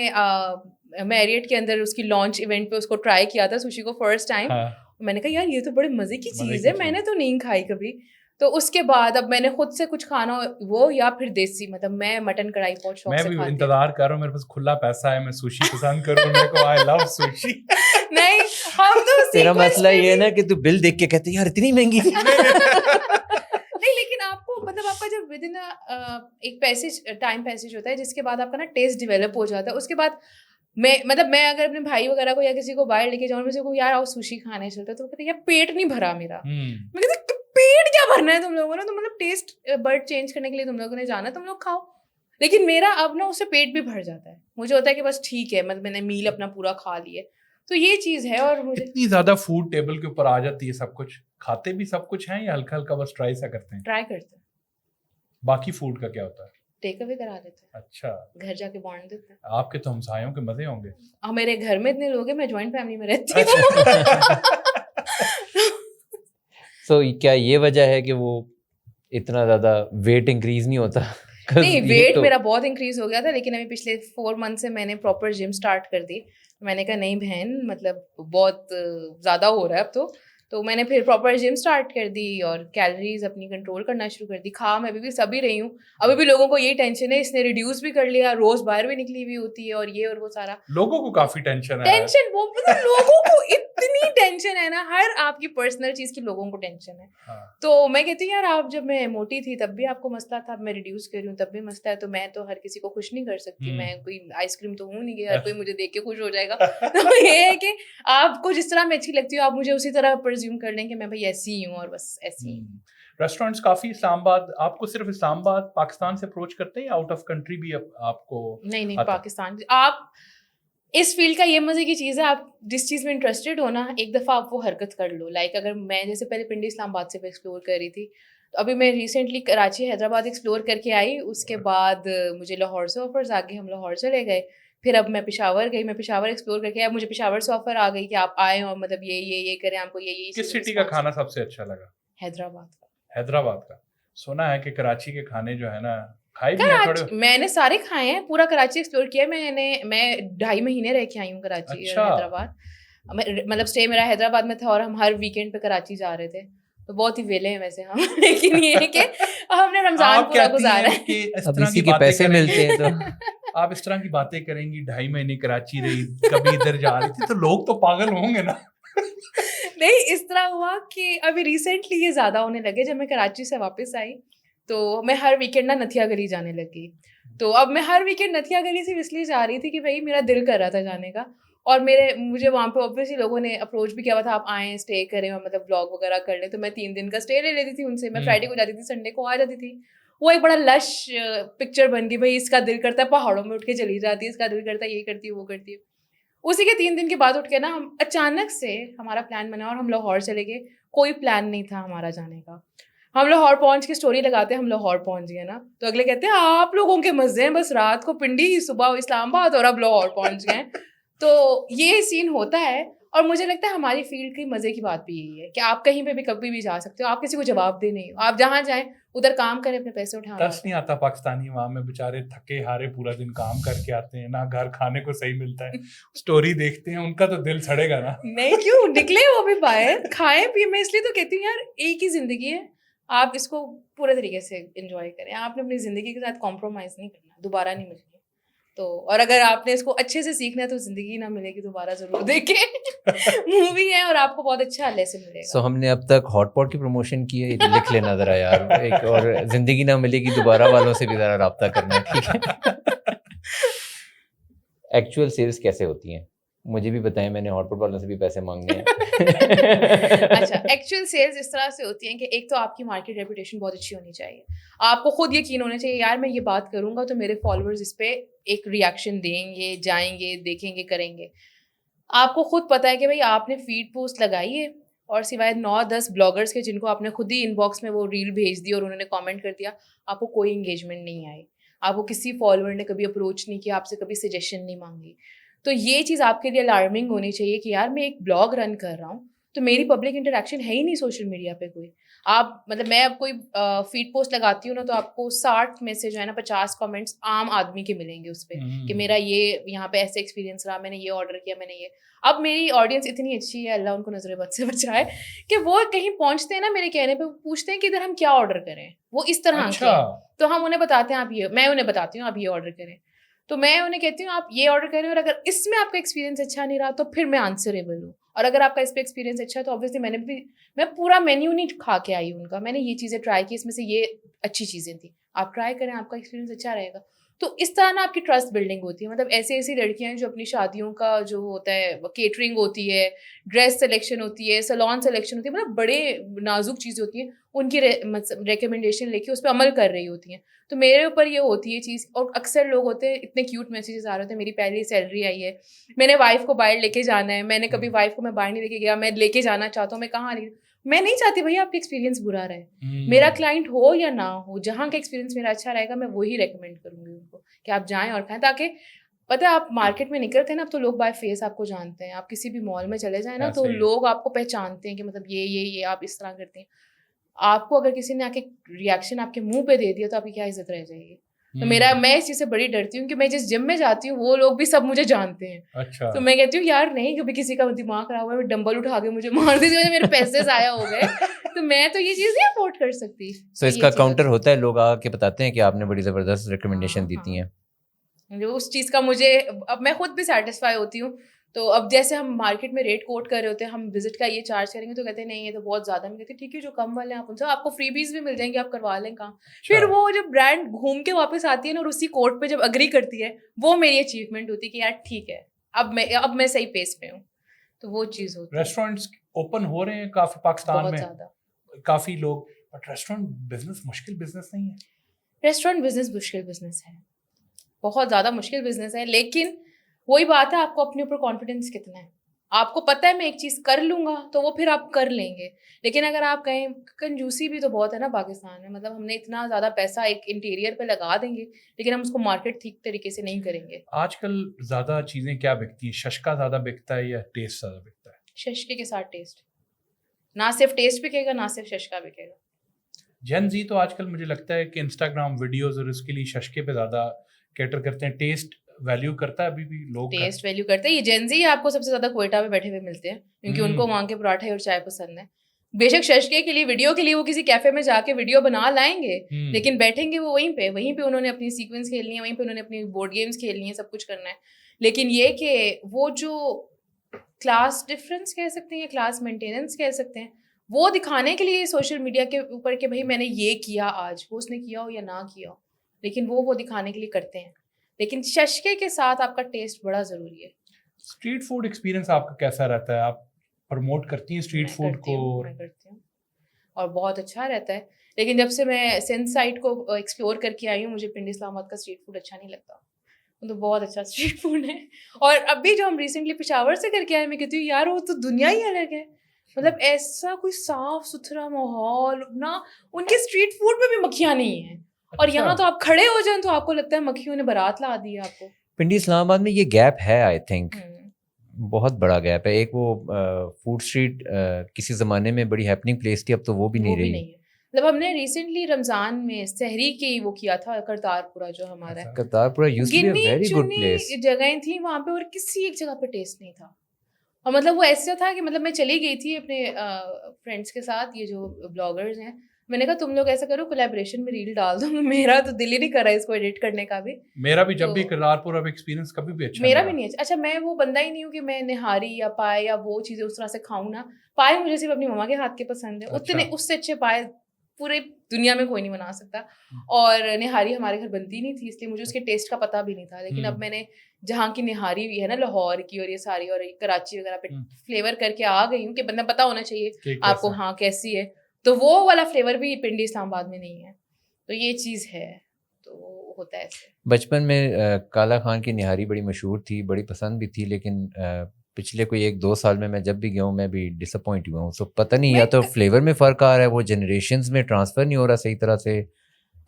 मैरियट के अंदर उसकी लॉन्च इवेंट पे उसको ट्राई किया था सुशी को फर्स्ट टाइम। मैंने कहा यार ये तो बड़े मजे की चीज है, मैंने तो नहीं खाई कभी। तो उसके बाद अब मैंने खुद से कुछ खाना, वो या फिर देसी, मतलब मैं मटन कढ़ाई बहुत शौक से खाती हूं। मैं भी इंतजार कर रहा हूं, मेरे पास खुला पैसा है, मैं सुशी पसंद करूं, मेरे को आई लव सुशी। नहीं हम तो तेरा मसला ये ना कि तू बिल देख के कहते यार इतनी महंगी थी। नहीं लेकिन आपको मतलब आपका जब विद इन एक पैसेज टाइम पैसेज होता है जिसके बाद आपका ना टेस्ट डेवलप हो जाता है। उसके बाद मैं अगर अपने भाई वगैरह को या किसी को बाहर लेके जाऊँ, मैं को यार आओ सुशी खाने चलते, तो कहते यार पेट नहीं भरा मेरा। मैं कहती पेट क्या भरना है तुम लोगों ने, तो मतलब टेस्ट बर्ड चेंज करने के लिए तुम लोगों ने जाना, तुम लोग खाओ। लेकिन मेरा अब ना उससे पेट भी भर जाता है, मुझे होता है कि बस ठीक है, मतलब मैंने मील अपना पूरा खा लिया। तो ये चीज है। और मुझे इतनी ज्यादा फूड टेबल के ऊपर आ जाती है, सब कुछ खाते भी सब कुछ हैं या हल्का हल्का बस ट्राई सा करते हैं? ट्राई करते हैं। बाकी फूड का क्या होता है? टेक अवे करा देते हैं। अच्छा, घर जाके बांट देते हैं। आपके तो हमसायों के मजे होंगे। मेरे घर में इतने लोग हैं, मैं जॉइंट फैमिली में रहती हूँ। So, क्या ये वजह है कि वो इतना ज्यादा वेट इंक्रीज नहीं होता? नहीं वेट मेरा बहुत इंक्रीज हो गया था, लेकिन अभी पिछले 4 मंथ से मैंने प्रॉपर जिम स्टार्ट कर दी। मैंने कहा नहीं बहन, मतलब बहुत ज़्यादा हो रहा है अब तो मैंने फिर प्रॉपर जिम स्टार्ट कर दी और कैलोरीज अपनी कंट्रोल करना शुरू कर दी। खा मैं अभी भी सभी रही हूँ। अभी भी लोगों को ये टेंशन है, इसने रिड्यूस भी कर लिया, रोज बाहर भी निकली हुई होती है, और ये और वो सारा। लोगों को काफी टेंशन है। वो मतलब लोगों को इतनी टेंशन है ना, हर आपकी पर्सनल चीज की लोगों को टेंशन है। तो मैं कहती हूँ यार, आप जब मैं मोटी थी तब भी आपको मसला था, मैं रिड्यूस कर रही हूँ तब भी मसला है, तो मैं तो हर किसी को खुश नहीं कर सकती। मैं कोई आइसक्रीम तो हूँ नहीं कि हर कोई मुझे देख के खुश हो जाएगा। तो ये है कि आपको जिस तरह मैं अच्छी लगती हूँ, आप मुझे उसी तरह प्रेज्यूम कर लें कि मैं भाई ऐसी ही हूँ और बस ऐसी ही। रेस्टोरेंट्स काफ़ी इस्लामाबाद, आपको सिर्फ इस्लामाबाद पाकिस्तान से अप्रोच करते हैं या आउट ऑफ कंट्री भी आपको? नहीं आता? पाकिस्तान। आप इस फील्ड का ये मजे की चीज़ है, आप जिस चीज़ में इंटरेस्टेड हो ना, एक दफ़ा आप वो हरकत कर लो। लाइक अगर मैं जैसे पहले पिंडी इस्लामाबाद से एक्सप्लोर कर रही थी, तो अभी मैं रिसेंटली कराची हैदराबाद एक्सप्लोर करके आई, उसके बाद मुझे लाहौर से ऑफर्स आ गए, हम लाहौर चले गए। फिर अब मैं पेशावर गई, मैं पेशावर एक्सप्लोर करके आई, मुझे पेशावर से ऑफर आ गई कि आप आए और मतलब ये करें, आपको ये किस सिटी का खाना सबसे अच्छा लगा? हैदराबाद का। हैदराबाद का। सुना है कि कराची के खाने जो है ना, खाए भी हैं थोड़े? मैंने सारे खाए हैं, पूरा कराची एक्सप्लोर किया है मैं 2.5 महीने रह के आई हूँ कराची और अच्छा। हैदराबाद। मतलब स्टे मेरा हैदराबाद में था और हम हर वीकेंड पे कराची जा रहे थे, तो बहुत ही वेले हैं वैसे हम लेकिन ये है कि हमने रमजान पूरा गुजारा है कि इस अब तरह इसी की के बातें पैसे करेंगी मिलते हैं तो आप इस तरह की बातें करेंगी, 2.5 महीने कराची रही, कभी इधर जा रही थी, तो लोग तो पागल होंगे ना। नहीं, इस तरह हुआ कि अभी रिसेंटली ये ज़्यादा होने लगे। जब मैं कराची से वापस आई तो मैं हर वीकेंड ना नथिया गली जाने लगी। तो अब मैं हर वीकेंड नथिया गली सिर्फ इसलिए जा रही थी कि भाई मेरा दिल कर रहा था जाने का, और मुझे वहाँ पे ऑब्वियसली लोगों ने अप्रोच भी किया हुआ था, आप आएँ स्टे करें और मतलब व्लॉग वगैरह कर लें। तो मैं 3 दिन का स्टे ले लेती थी उनसे। मैं फ्राइडे को जाती थी, संडे को आ जाती थी। वो एक बड़ा लश पिक्चर बन गई, भाई इसका दिल करता है पहाड़ों में उठ के चली जाती है, इसका दिल करता है ये करती है वो करती है। उसी के 3 दिन के बाद उठ के ना हम अचानक से हमारा प्लान बना और हम लाहौर चले गए। कोई प्लान नहीं था हमारा जाने का। हम लाहौर पहुंच के स्टोरी लगाते हैं, हम लाहौर पहुंच गए ना, तो अगले कहते हैं आप लोगों के मजे हैं, बस रात को पिंडी, सुबह इस्लामाबाद और अब लाहौर पहुंच गए। तो ये सीन होता है, और मुझे लगता है हमारी फील्ड की मजे की बात भी यही है कि आप कहीं पे भी कभी भी जा सकते हो, आप किसी को जवाब दे नहीं हो, आप जहाँ जाएं उधर काम करें, अपने पैसे उठाएं। तरस नहीं आता पाकिस्तानी वहां में, बेचारे थके हारे पूरा दिन काम करके आते हैं ना, घर खाने को सही मिलता है, स्टोरी देखते हैं, उनका तो दिल सड़ेगा ना। नहीं क्यों, निकले वो भी बाहर, खाएं पिए। मैं इसलिए तो कहती हूँ यार, एक ही जिंदगी है, आप इसको पूरे तरीके से एंजॉय करें। आपने अपनी जिंदगी के साथ कॉम्प्रोमाइज नहीं करना, दोबारा नहीं मिलनी। तो और अगर आपने इसको अच्छे से सीखना है तो जिंदगी ना मिलेगी दोबारा, जरूर देखें। मूवी है और आपको बहुत अच्छा लेसन मिलेगा। सो हमने अब तक हॉटपॉट की प्रमोशन की है, लिख लेना जरा यार एक, और जिंदगी ना मिलेगी दोबारा वालों से भी जरा रब्ता करना है, ठीक है? एक्चुअल सेल्स कैसे होती हैं मुझे भी बताएं, मैंने हॉटपॉट वालों से भी पैसे मांगने हैं। अच्छा, एक्चुअल सेल्स इस तरह से होती हैं कि एक तो आपकी मार्केट रेपुटेशन बहुत अच्छी होनी चाहिए, आपको खुद यकीन होना चाहिए यार मैं ये बात करूंगा तो मेरे फॉलोअर्स इस पे एक रिएक्शन देंगे, जाएंगे, देखेंगे, करेंगे। आपको खुद पता है कि भाई आपने फीड पोस्ट लगाई है और सिवाय 9-10 ब्लॉगर्स के जिनको आपने खुद ही इनबॉक्स में वो रील भेज दी और उन्होंने कमेंट कर दिया, आपको कोई इंगेजमेंट नहीं आई, आपको किसी फॉलोअर ने कभी अप्रोच नहीं किया, आपसे कभी सजेशन नहीं मांगी। तो ये चीज़ आपके लिए अलार्मिंग होनी चाहिए कि यार मैं एक ब्लॉग रन कर रहा हूँ तो मेरी पब्लिक इंटरेक्शन है ही नहीं सोशल मीडिया पे कोई। आप मतलब मैं अब कोई फीड पोस्ट लगाती हूँ ना तो आपको 60 में से जो है ना 50 कमेंट्स आम आदमी के मिलेंगे उस पर कि मेरा ये यहाँ पे ऐसे एक्सपीरियंस रहा, मैंने ये ऑर्डर किया, मैंने ये। अब मेरी ऑडियंस इतनी अच्छी है, अल्लाह उनको नजर बद से बचाए, कि वो कहीं पहुंचते हैं ना मेरे कहने पे, पूछते हैं कि इधर हम क्या ऑर्डर करें, वो इस तरह अच्छा। तो हम उन्हें बताते हैं आप ये, मैं उन्हें बताती हूँ आप ये ऑर्डर करें, तो मैं उन्हें कहती हूँ आप ये ऑर्डर करें, और अगर इसमें आपका एक्सपीरियंस अच्छा नहीं रहा तो फिर मैं आंसरेबल हूँ, और अगर आपका इस पर एक्सपीरियंस अच्छा है तो ऑब्वियसली मैं पूरा मेन्यू नहीं खा के आई उनका, मैंने ये चीज़ें ट्राई की, इसमें से ये अच्छी चीज़ें थी, आप ट्राई करें, आपका एक्सपीरियंस अच्छा रहेगा। तो इस तरह ना आपकी ट्रस्ट बिल्डिंग होती है। मतलब ऐसी ऐसी लड़कियां हैं जो अपनी शादियों का जो होता है केटरिंग होती है, ड्रेस सिलेक्शन होती है, सैलून सिलेक्शन होती है, मतलब बड़े नाजुक चीज़ें होती हैं, उनकी रिकमेंडेशन लेके उस पर अमल कर रही होती हैं। तो मेरे ऊपर ये होती है चीज़, और अक्सर लोग होते हैं इतने क्यूट मैसेजेस आ रहे होते हैं, मेरी पहली सैलरी आई है, मैंने वाइफ को बाहर लेके जाना है, मैंने कभी वाइफ को मैं बाहर नहीं लेके गया, मैं लेके जाना चाहता हूँ, मैं कहाँ नहीं, मैं नहीं चाहती भैया आपका एक्सपीरियंस बुरा रहे। मेरा क्लाइंट हो या ना हो, जहाँ का एक्सपीरियंस मेरा अच्छा रहेगा मैं वही रेकमेंड करूँगी उनको कि आप जाएं और खाएं, ताकि पता है आप मार्केट में निकलते हैं ना, अब तो लोग बाय फेस आपको जानते हैं, आप किसी भी मॉल में चले जाएं ना तो लोग आपको पहचानते हैं कि मतलब ये आप इस तरह करते हैं। आपको अगर किसी ने आके रिएक्शन आपके मुंह पे दे दिया तो आपकी क्या इज्जत रह जाएगी। तो मैं इस चीज़ से बड़ी डरती हूँ कि मैं जिस जिम में जाती हूँ वो लोग भी सब मुझे जानते हैं। अच्छा। तो मैं कहती हूँ यार नहीं, कभी किसी का दिमाग खराब हुआ, डंबल उठा के मुझे मार दी, मेरे पैसे ज़ाया हो गए, तो मैं तो ये चीज़ नहीं अफोर्ड कर सकती। सो इसका काउंटर होता है, लोग आके बताते हैं कि आपने बड़ी ज़बरदस्त रिकमेंडेशन दी थी हैं। उस चीज़ का मुझे अब मैं खुद भी सेटिस्फाई होती हूँ। तो अब जैसे हम मार्केट में रेट कोट कर रहे होते हैं, हम विजिट का ये चार्ज करेंगे तो कहते हैं नहीं ये तो बहुत ज़्यादा, मैं कहती ठीक है जो कम वाले हैं आप उनसे, आपको फ्रीबीज भी मिल जाएंगे, आप करवा लें काम। फिर वो जब ब्रांड घूम के वापस आती है ना और उसी कोट पे जब अग्री करती है, वो मेरी अचीवमेंट होती है कि यार ठीक है अब मैं सही पेस पे हूँ, तो वो चीज़ होती है। रेस्टोरेंट्स ओपन हो रहे हैं काफ़ी पाकिस्तान में, काफ़ी लोग बट रेस्टोरेंट बिजनेस मुश्किल बिजनेस नहीं है? रेस्टोरेंट बिजनेस मुश्किल बिजनेस है, बहुत ज़्यादा मुश्किल बिजनेस है, लेकिन वही बात है, आपको अपने ऊपर कॉन्फिडेंस कितना है। आपको पता है मैं एक चीज़ कर लूँगा तो वो फिर आप कर लेंगे, लेकिन अगर आप कहें, कंजूसी भी तो बहुत है ना पाकिस्तान में, मतलब हमने इतना ज़्यादा पैसा एक इंटीरियर पे लगा देंगे लेकिन हम उसको मार्केट ठीक तरीके से नहीं करेंगे। आजकल ज़्यादा चीज़ें क्या बिकती हैं? शशका ज़्यादा बिकता है या टेस्ट ज़्यादा बिकता है? शशके के साथ टेस्ट, ना सिर्फ टेस्ट बिकेगा ना सिर्फ शशका बिकेगा। जेन जी तो आजकल मुझे लगता है कि इंस्टाग्राम वीडियोस और उसके लिए शशके पे ज़्यादा कैटर करते हैं। टेस्ट वैल्यू करता है अभी भी लोग? टेस्ट वैल्यू करते हैं, ये जेंजी आपको सबसे ज़्यादा क्वेटा में बैठे हुए मिलते हैं क्योंकि उनको वहाँ के पराठे और चाय पसंद है। बेशक शशके के लिए, वीडियो के लिए वो किसी कैफे में जाके वीडियो बना लाएंगे, लेकिन बैठेंगे वो वहीं पे उन्होंने अपनी सीक्वेंस खेलनी है, वहीं पे उन्होंने अपनी बोर्ड गेम्स खेलनी है, सब कुछ करना है। लेकिन ये कि वो जो क्लास डिफरेंस कह सकते हैं या क्लास मेंटेनेंस कह सकते हैं, वो दिखाने के लिए सोशल मीडिया के ऊपर कि भाई मैंने ये किया आज, वो उसने किया हो या ना किया हो, लेकिन वो दिखाने के लिए करते हैं। लेकिन शशके के साथ आपका टेस्ट बड़ा ज़रूरी है। स्ट्रीट फूड एक्सपीरियंस आपका कैसा रहता है? आप प्रमोट करती हैं स्ट्रीट फूड को? मैं करती हूँ और बहुत अच्छा रहता है, लेकिन जब से मैं सिंध साइड को एक्सप्लोर करके आई हूँ, मुझे पिंडी इस्लामाबाद का स्ट्रीट फूड अच्छा नहीं लगता। वो तो बहुत अच्छा स्ट्रीट फूड है, और अभी जो हम रिसेंटली पेशावर से करके आए, मैं कहती हूँ यार वो तो दुनिया ही अलग है। मतलब ऐसा कोई साफ सुथरा माहौल ना, उनके स्ट्रीट फूड में भी मक्खियाँ नहीं है। और यहाँ तो आप खड़े हो जाएं तो आपको लगता है मक्खियों ने बारात ला दी है आपको। पिंडी इस्लामाबाद में ये गैप है, आई थिंक बहुत बड़ा गैप है। एक वो फूड स्ट्रीट किसी ज़माने में बड़ी हैपनिंग प्लेस थी, अब तो वो भी नहीं रही। मतलब हमने रिसेंटली रमज़ान में सहरी की वो किया था, करतारपुरा जो हमारा है, Kartarpura used to be a very good place. जगहें थी वहाँ पे और किसी एक जगह पे टेस्ट नहीं था। और मतलब वो ऐसा था कि मतलब मैं चली गई थी अपने फ्रेंड्स के साथ, ये जो ब्लॉगर्स हैं, मैंने कहा तुम लोग ऐसा करो कोलैबोरेशन में रील डाल दो। मेरा तो दिल ही नहीं कर रहा है इसको एडिट करने का भी। मेरा भी जब भी करतारपुर अब एक्सपीरियंस कभी भी अच्छा मेरा भी नहीं अच्छा। मैं वो बंदा ही नहीं हूँ कि मैं निहारी या पाए या वो चीज़ें उस तरह से खाऊं ना। पाए मुझे सिर्फ अपनी मम्मा के हाथ के पसंद है, उतने उससे अच्छे पाए पूरे दुनिया में कोई नहीं बना सकता। और निहारी हमारे घर बनती नहीं थी, इसलिए मुझे उसके टेस्ट का पता भी नहीं था। लेकिन अब मैंने जहाँ की निहारी भी है ना, लाहौर की और ये सारी और कराची वगैरह पे फ्लेवर करके आ गई हूँ कि बंदा पता होना चाहिए आपको हाँ कैसी है, तो वो वाला फ्लेवर भी पिंडी इस्लामाबाद में नहीं है। तो ये चीज़ है, तो होता है ऐसे। बचपन में काला खान की निहारी बड़ी मशहूर थी, बड़ी पसंद भी थी, लेकिन पिछले कोई 1-2 साल में मैं जब भी गया हूँ मैं भी डिसअपॉइंट हुआ हूँ। सो पता नहीं, या तो फ्लेवर में फ़र्क आ रहा है, वो जनरेशंस में ट्रांसफ़र नहीं हो रहा सही तरह से,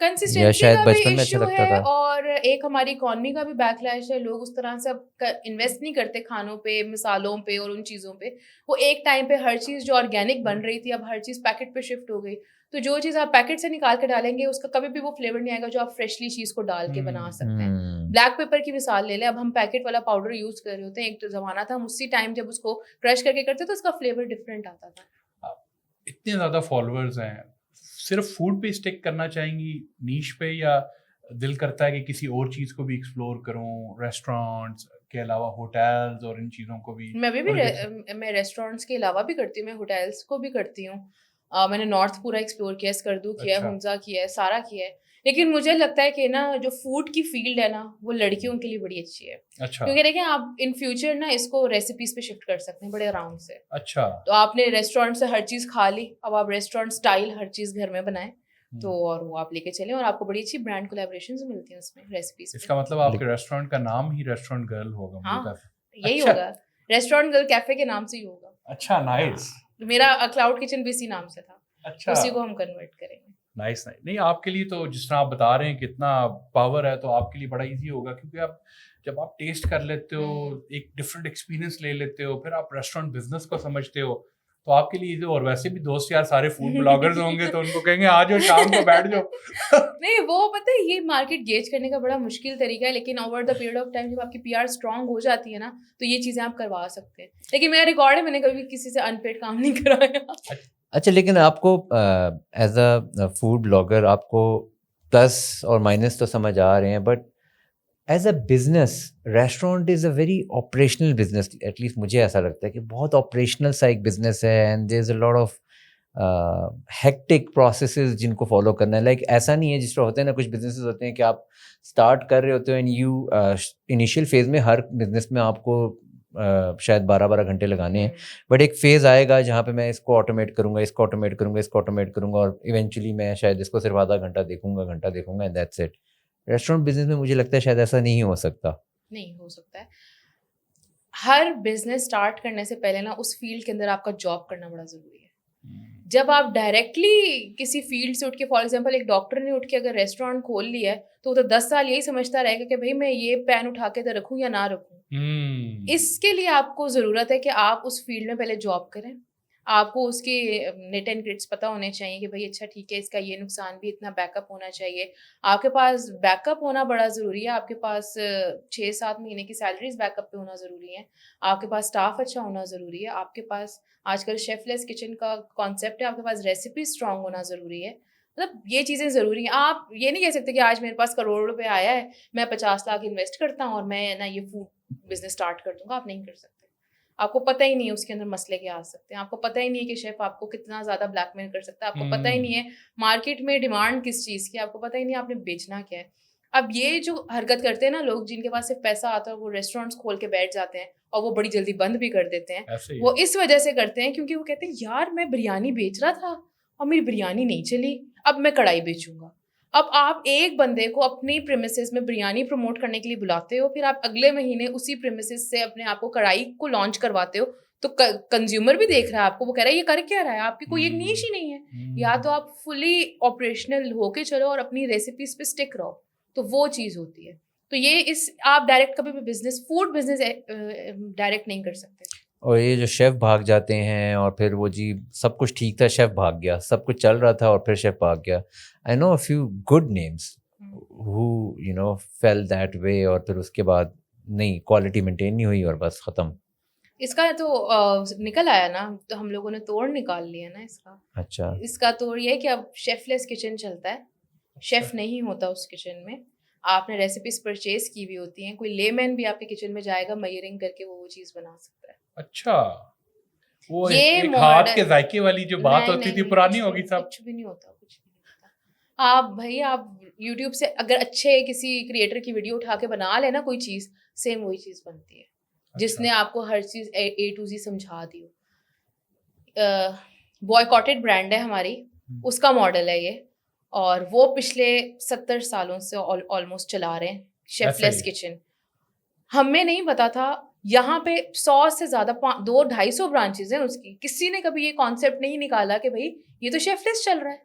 या शायद बचपन में अच्छा लगता था। और एक हमारी इकॉनमी का भी बैकलैश है, लोग उस तरह से अब इन्वेस्ट नहीं करते खानों पे, मिसालों पे और उन चीज़ों पे। वो एक टाइम पे हर चीज़ जो ऑर्गेनिक बन रही थी, अब हर चीज़ पैकेट पे शिफ्ट हो गई। तो जो चीज़ आप पैकेट से निकाल के डालेंगे उसका कभी भी वो फ्लेवर नहीं आएगा जो आप फ्रेशली चीज़ को डाल के बना सकते हैं। ब्लैक पेपर की मिसाल ले लें, अब हम पैकेट वाला पाउडर यूज़ कर रहे होते हैं, एक तो ज़माना था हम उसी टाइम जब उसको क्रश करके करते तो उसका फ्लेवर डिफरेंट आता था। इतने ज़्यादा फॉलोअर्स हैं, सिर्फ फूड पे स्टिक करना चाहेंगी नीश पे, या दिल करता है कि किसी और चीज़ को भी एक्सप्लोर करूं, रेस्टोरेंट्स के अलावा होटल्स और इन चीज़ों को भी? मैं रेस्टोरेंट्स के अलावा भी करती हूँ, मैं होटल्स को भी करती हूँ। मैंने नॉर्थ पूरा एक्सप्लोर किया है, स्कर्दू किया है, हुंजा किया है, सारा किया है। लेकिन मुझे लगता है कि ना जो फूड की फील्ड है ना, वो लड़कियों के लिए बड़ी अच्छी है। अच्छा। क्योंकि देखें आप इन फ्यूचर ना इसको रेसिपीज पे शिफ्ट कर सकते हैं बड़े आराम से। अच्छा। तो आपने रेस्टोरेंट से हर चीज़ खा ली, अब आप रेस्टोरेंट स्टाइल हर चीज़ घर में बनाएं, तो और वो आप लेके चलें, और आपको बड़ी अच्छी ब्रांड कोलैबोरेशंस मिलती हैं उसमें रेसिपीज। इसका मतलब आपके रेस्टोरेंट का नाम ही रेस्टोरेंट गर्ल होगा? हाँ, यही होगा, रेस्टोरेंट गर्ल कैफे के नाम से ही होगा। अच्छा, नाइस। मेरा क्लाउड किचन भी इसी नाम से था। अच्छा, उसी को हम कन्वर्ट करेंगे। नाइस। नहीं, आपके लिए तो जिस तरह आप बता रहे हैं कितना पावर है, तो आपके लिए बड़ा इजी होगा, क्योंकि आप जब आप टेस्ट कर लेते हो, एक डिफरेंट एक्सपीरियंस ले लेते हो, फिर आप रेस्टोरेंट बिजनेस को समझते हो, तो आपके लिए इजी। और वैसे भी दोस्त यार सारे फूड ब्लॉगर्स होंगे तो उनको कहेंगे आ जाओ शाम को बैठ जाओ। नहीं, वो पता है ये मार्केट गेज करने का बड़ा मुश्किल तरीका है, लेकिन over the period of time जब आपकी पीआर स्ट्रांग हो जाती है ना, तो ये चीज़ें आप करवा सकते हैं। लेकिन मेरा रिकॉर्ड है, मैंने कभी किसी से अनपेड काम नहीं कराया। अच्छा, लेकिन आपको एज अ फूड ब्लॉगर आपको प्लस और माइनस तो समझ आ रहे हैं, but as a business restaurant is a very operational business. At least मुझे ऐसा लगता है कि बहुत ऑपरेशनल सा एक बिजनेस है, and there is a lot of hectic processes जिनको फॉलो करना है। लाइक ऐसा नहीं है जिस तरह होते हैं ना, कुछ बिजनेसेस होते हैं कि आप स्टार्ट कर रहे होते हो एंड यू इनिशियल फेज में हर बिजनेस में आपको शायद 12-12 घंटे लगाने हैं, बट एक फेज़ आएगा जहाँ पे मैं इसको ऑटोमेट करूँगा, इसको ऑटोमेट करूँगा, इसको ऑटोमेट करूँगा, और इवेंचुअली मैं शायद इसको सिर्फ आधा घंटा देखूंगा and that's it. Restaurant business में मुझे लगता है शायद ऐसा नहीं हो सकता। नहीं हो सकता है। हर बिजनेस स्टार्ट करने से पहले ना उस फील्ड के अंदर आपका जॉब करना बड़ा ज़रूरी है। जब आप डायरेक्टली किसी फील्ड से उठ के, फॉर एग्जांपल एक डॉक्टर ने उठ के अगर रेस्टोरेंट खोल लिया है तो वो तो 10 साल यही समझता रहेगा कि भाई मैं ये पेन उठा के तो रखूं या ना रखूं। इसके लिए आपको ज़रूरत है कि आप उस फील्ड में पहले जॉब करें, आपको उसके नेट एंड ग्रिड्स पता होने चाहिए कि भाई अच्छा ठीक है इसका ये नुकसान भी, इतना बैकअप होना चाहिए। आपके पास बैकअप होना बड़ा ज़रूरी है, आपके पास 6-7 महीने की सैलरीज बैकअप पे होना ज़रूरी है, आपके पास स्टाफ अच्छा होना ज़रूरी है, आपके पास आजकल शेफलेस किचन का कॉन्सेप्ट है, आपके पास रेसिपी स्ट्रांग होना ज़रूरी है। मतलब ये चीज़ें ज़रूरी हैं। आप ये नहीं कह सकते कि आज मेरे पास करोड़ रुपए आया है, मैं 50 लाख इन्वेस्ट करता हूँ और मैं ना ये फूड बिजनेस स्टार्ट कर दूंगा। आप नहीं कर सकते। आपको पता ही नहीं है उसके अंदर मसले क्या आ सकते हैं, आपको पता ही नहीं है कि शेफ आपको कितना ज़्यादा ब्लैकमेल कर सकता है, आपको पता ही नहीं है मार्केट में डिमांड किस चीज़ की, आपको पता ही नहीं है आपने बेचना क्या है। अब ये जो हरकत करते हैं ना लोग, जिनके पास सिर्फ पैसा आता है, वो रेस्टोरेंट्स खोल के बैठ जाते हैं और वो बड़ी जल्दी बंद भी कर देते हैं। वो इस वजह से करते हैं क्योंकि वो कहते हैं यार मैं बिरयानी बेच रहा था और मेरी बिरयानी नहीं चली, अब मैं कढ़ाई बेचूंगा। अब आप एक बंदे को अपनी प्रेमिसेस में बिरयानी प्रमोट करने के लिए बुलाते हो, फिर आप अगले महीने उसी प्रेमिसेस से अपने आप को कढ़ाई को लॉन्च करवाते हो, तो कंज्यूमर भी देख रहा है आपको, वो कह रहा है ये कर क्या रहा है, आपकी कोई एक नीश ही नहीं है। या तो आप फुली ऑपरेशनल होके चलो और अपनी रेसिपीज पे स्टिक रहो, तो वो चीज़ होती है। तो ये इस आप डायरेक्ट कभी भी बिजनेस, फूड बिजनेस डायरेक्ट नहीं कर सकते। और ये जो शेफ़ भाग जाते हैं और फिर वो जी सब कुछ ठीक था, शेफ़ भाग गया, सब कुछ चल रहा था और फिर शेफ़ भाग गया। I know a few good names who fail that way, और फिर उसके बाद नहीं, क्वालिटी मेंटेन नहीं हुई और बस ख़त्म। इसका तो निकल आया ना, तो हम लोगों ने तोड़ निकाल लिया ना इसका। अच्छा। इसका तोड़ ये है कि अब शेफलेस किचन चलता है, शेफ नहीं होता उस किचन में, आपने रेसिपीज परचेज की हुई होती हैं, कोई लेमैन भी आपके किचन में जाएगा, मेजरिंग करके वो चीज़ बना सकता है। अच्छा, वो ये एक हाथ के जायके वाली जो बात होती थी पुरानी होगी सब। कुछ भी नहीं होता, कुछ भी नहीं होता। आप भाई आप यूट्यूब से अगर अच्छे किसी क्रिएटर की वीडियो उठा के बना लेना कोई चीज़, सेम वही चीज़ बनती है। जिसने आपको हर चीज़ A to Z समझा दी हो। बॉयकॉटेड ब्रांड है हमारी, उसका मॉडल है ये, और वो पिछले 70 सालों से ऑलमोस्ट चला रहे हैं शेफलेस किचन। हमें नहीं पता था, यहाँ पे 100 से ज़्यादा 200-250 ब्रांचेस हैं उसकी। किसी ने कभी ये कॉन्सेप्ट नहीं निकाला कि भाई ये तो शेफलेस चल रहा है,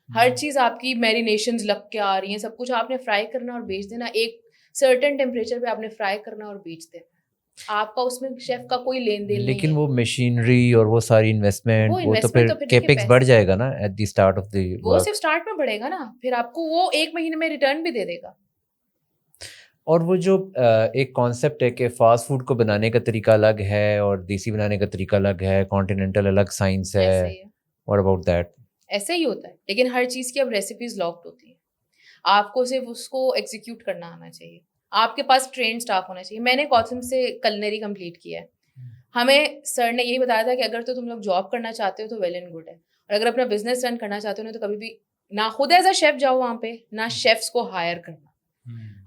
हर चीज़ आपकी मैरिनेशंस लग के आ रही हैं, सब कुछ आपने फ्राई करना और बेच देना, एक सर्टेन टेम्परेचर पे आपने फ्राई करना और बेच देना, आपका उसमें शेफ का कोई लेन देन नहीं है। लेकिन वो मशीनरी और वो सारी इन्वेस्टमेंट, वो तो फिर कैपेक्स बढ़ जाएगा ना at the start of the work. वो सिर्फ स्टार्ट में बढ़ेगा ना, फिर आपको वो 1 महीने में रिटर्न भी दे देगा। और वो जो एक कॉन्सेप्ट है कि फास्ट फूड को बनाने का तरीका अलग है और देसी बनाने का तरीका अलग है, कॉन्टिनेंटल अलग साइंस है, व्हाट अबाउट दैट? ऐसे ही होता है, लेकिन हर चीज़ की अब रेसिपीज लॉक्ड होती है, आपको सिर्फ उसको एग्जीक्यूट करना आना चाहिए, आपके पास ट्रेन स्टाफ होना चाहिए। मैंने कॉथम से कलनरी कंप्लीट किया है, हमें सर ने यही बताया था कि अगर तो तुम लोग जॉब करना चाहते हो तो वेल एंड गुड है, और अगर अपना बिजनेस रन करना चाहते हो ना, तो कभी भी ना खुद एज अ शेफ जाओ वहाँ पे, ना शेफ्स को हायर करना।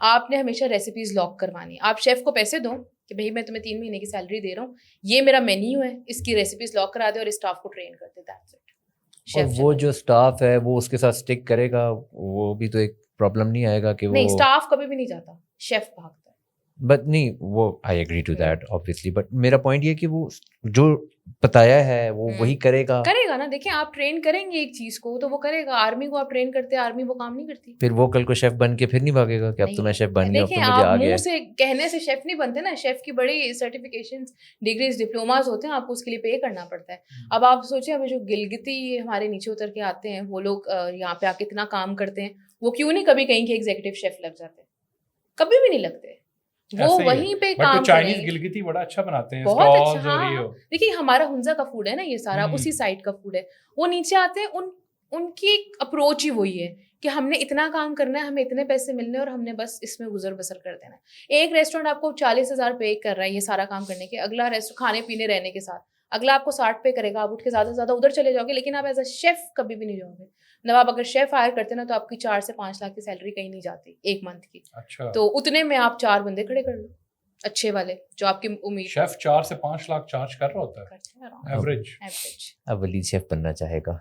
आपने हमेशा रेसिपीज लॉक करवानी। आप शेफ को पैसे दो कि भाई मैं तुम्हें 3 महीने की सैलरी दे रहा हूँ, ये मेरा मेन्यू है, इसकी रेसिपीज लॉक करा दे और स्टाफ को ट्रेन कर दे, दैट्स इट। और वो जो स्टाफ है वो उसके साथ स्टिक करेगा, वो भी तो एक प्रॉब्लम नहीं आएगा कि वो नहीं, स्टाफ कभी भी नहीं जाता, शेफ भागता है। बट नहीं, वो I agree to that obviously, but मेरा पॉइंट ये है कि वो जो बताया है वो वही करेगा ना। देखिए आप ट्रेन करेंगे एक चीज को तो वो करेगा। आर्मी को आप ट्रेन करते हैं, आर्मी वो काम नहीं करती। फिर वो कल को शेफ बन के फिर नहीं भागेगा कि अब तो मैं शेफ बन गया, अब तो मुझे आ गया। मुंह से कहने से शेफ नहीं बनते ना, शेफ की बड़ी सर्टिफिकेशंस, डिग्रीज, डिप्लोमास होते हैं, आपको उसके लिए पे करना पड़ता है। अब आप सोचिए, अभी जो गिलगिती हमारे नीचे उतर के आते हैं, वो लोग यहाँ पे आके इतना काम करते हैं, वो क्यों नहीं कभी कहीं के एग्जीक्यूटिव शेफ लग जाते? कभी भी नहीं लगते, वो वहीं पे काम करेंगे। चाइनीज गिलगिती बड़ा अच्छा बनाते हैं, बहुत अच्छा। हाँ, देखिए हमारा हुंजा का फूड है ना, ये सारा उसी साइड का फूड है। वो नीचे आते हैं, उनकी अप्रोच ही वही है कि हमने इतना काम करना है, हमें इतने पैसे मिलने और हमने बस इसमें गुजर बसर कर देना है। एक रेस्टोरेंट आपको 40,000 पे कर रहा है ये सारा काम करने के, अगला रेस्टोरेंट खाने पीने रहने के साथ अगला आपको 60 पे करेगा, आप उठ के ज़्यादा से ज़्यादा उधर चले जाओगे, लेकिन आप एज अ शेफ कभी भी नहीं जाओगे। मतलब आप अगर शेफ हायर करते ना, तो आपकी 4 से 5 लाख की सैलरी कहीं नहीं जाती एक मंथ की। अच्छा। तो उतने में आप 4 बंदे खड़े कर लो, अच्छे वाले जो आपकी उम्मीद शेफ 4 से 5 लाख चार्ज कर रहा होता है करते हैं एवरेज। एवरेज। अब वलीद शेफ बनना चाहेगा।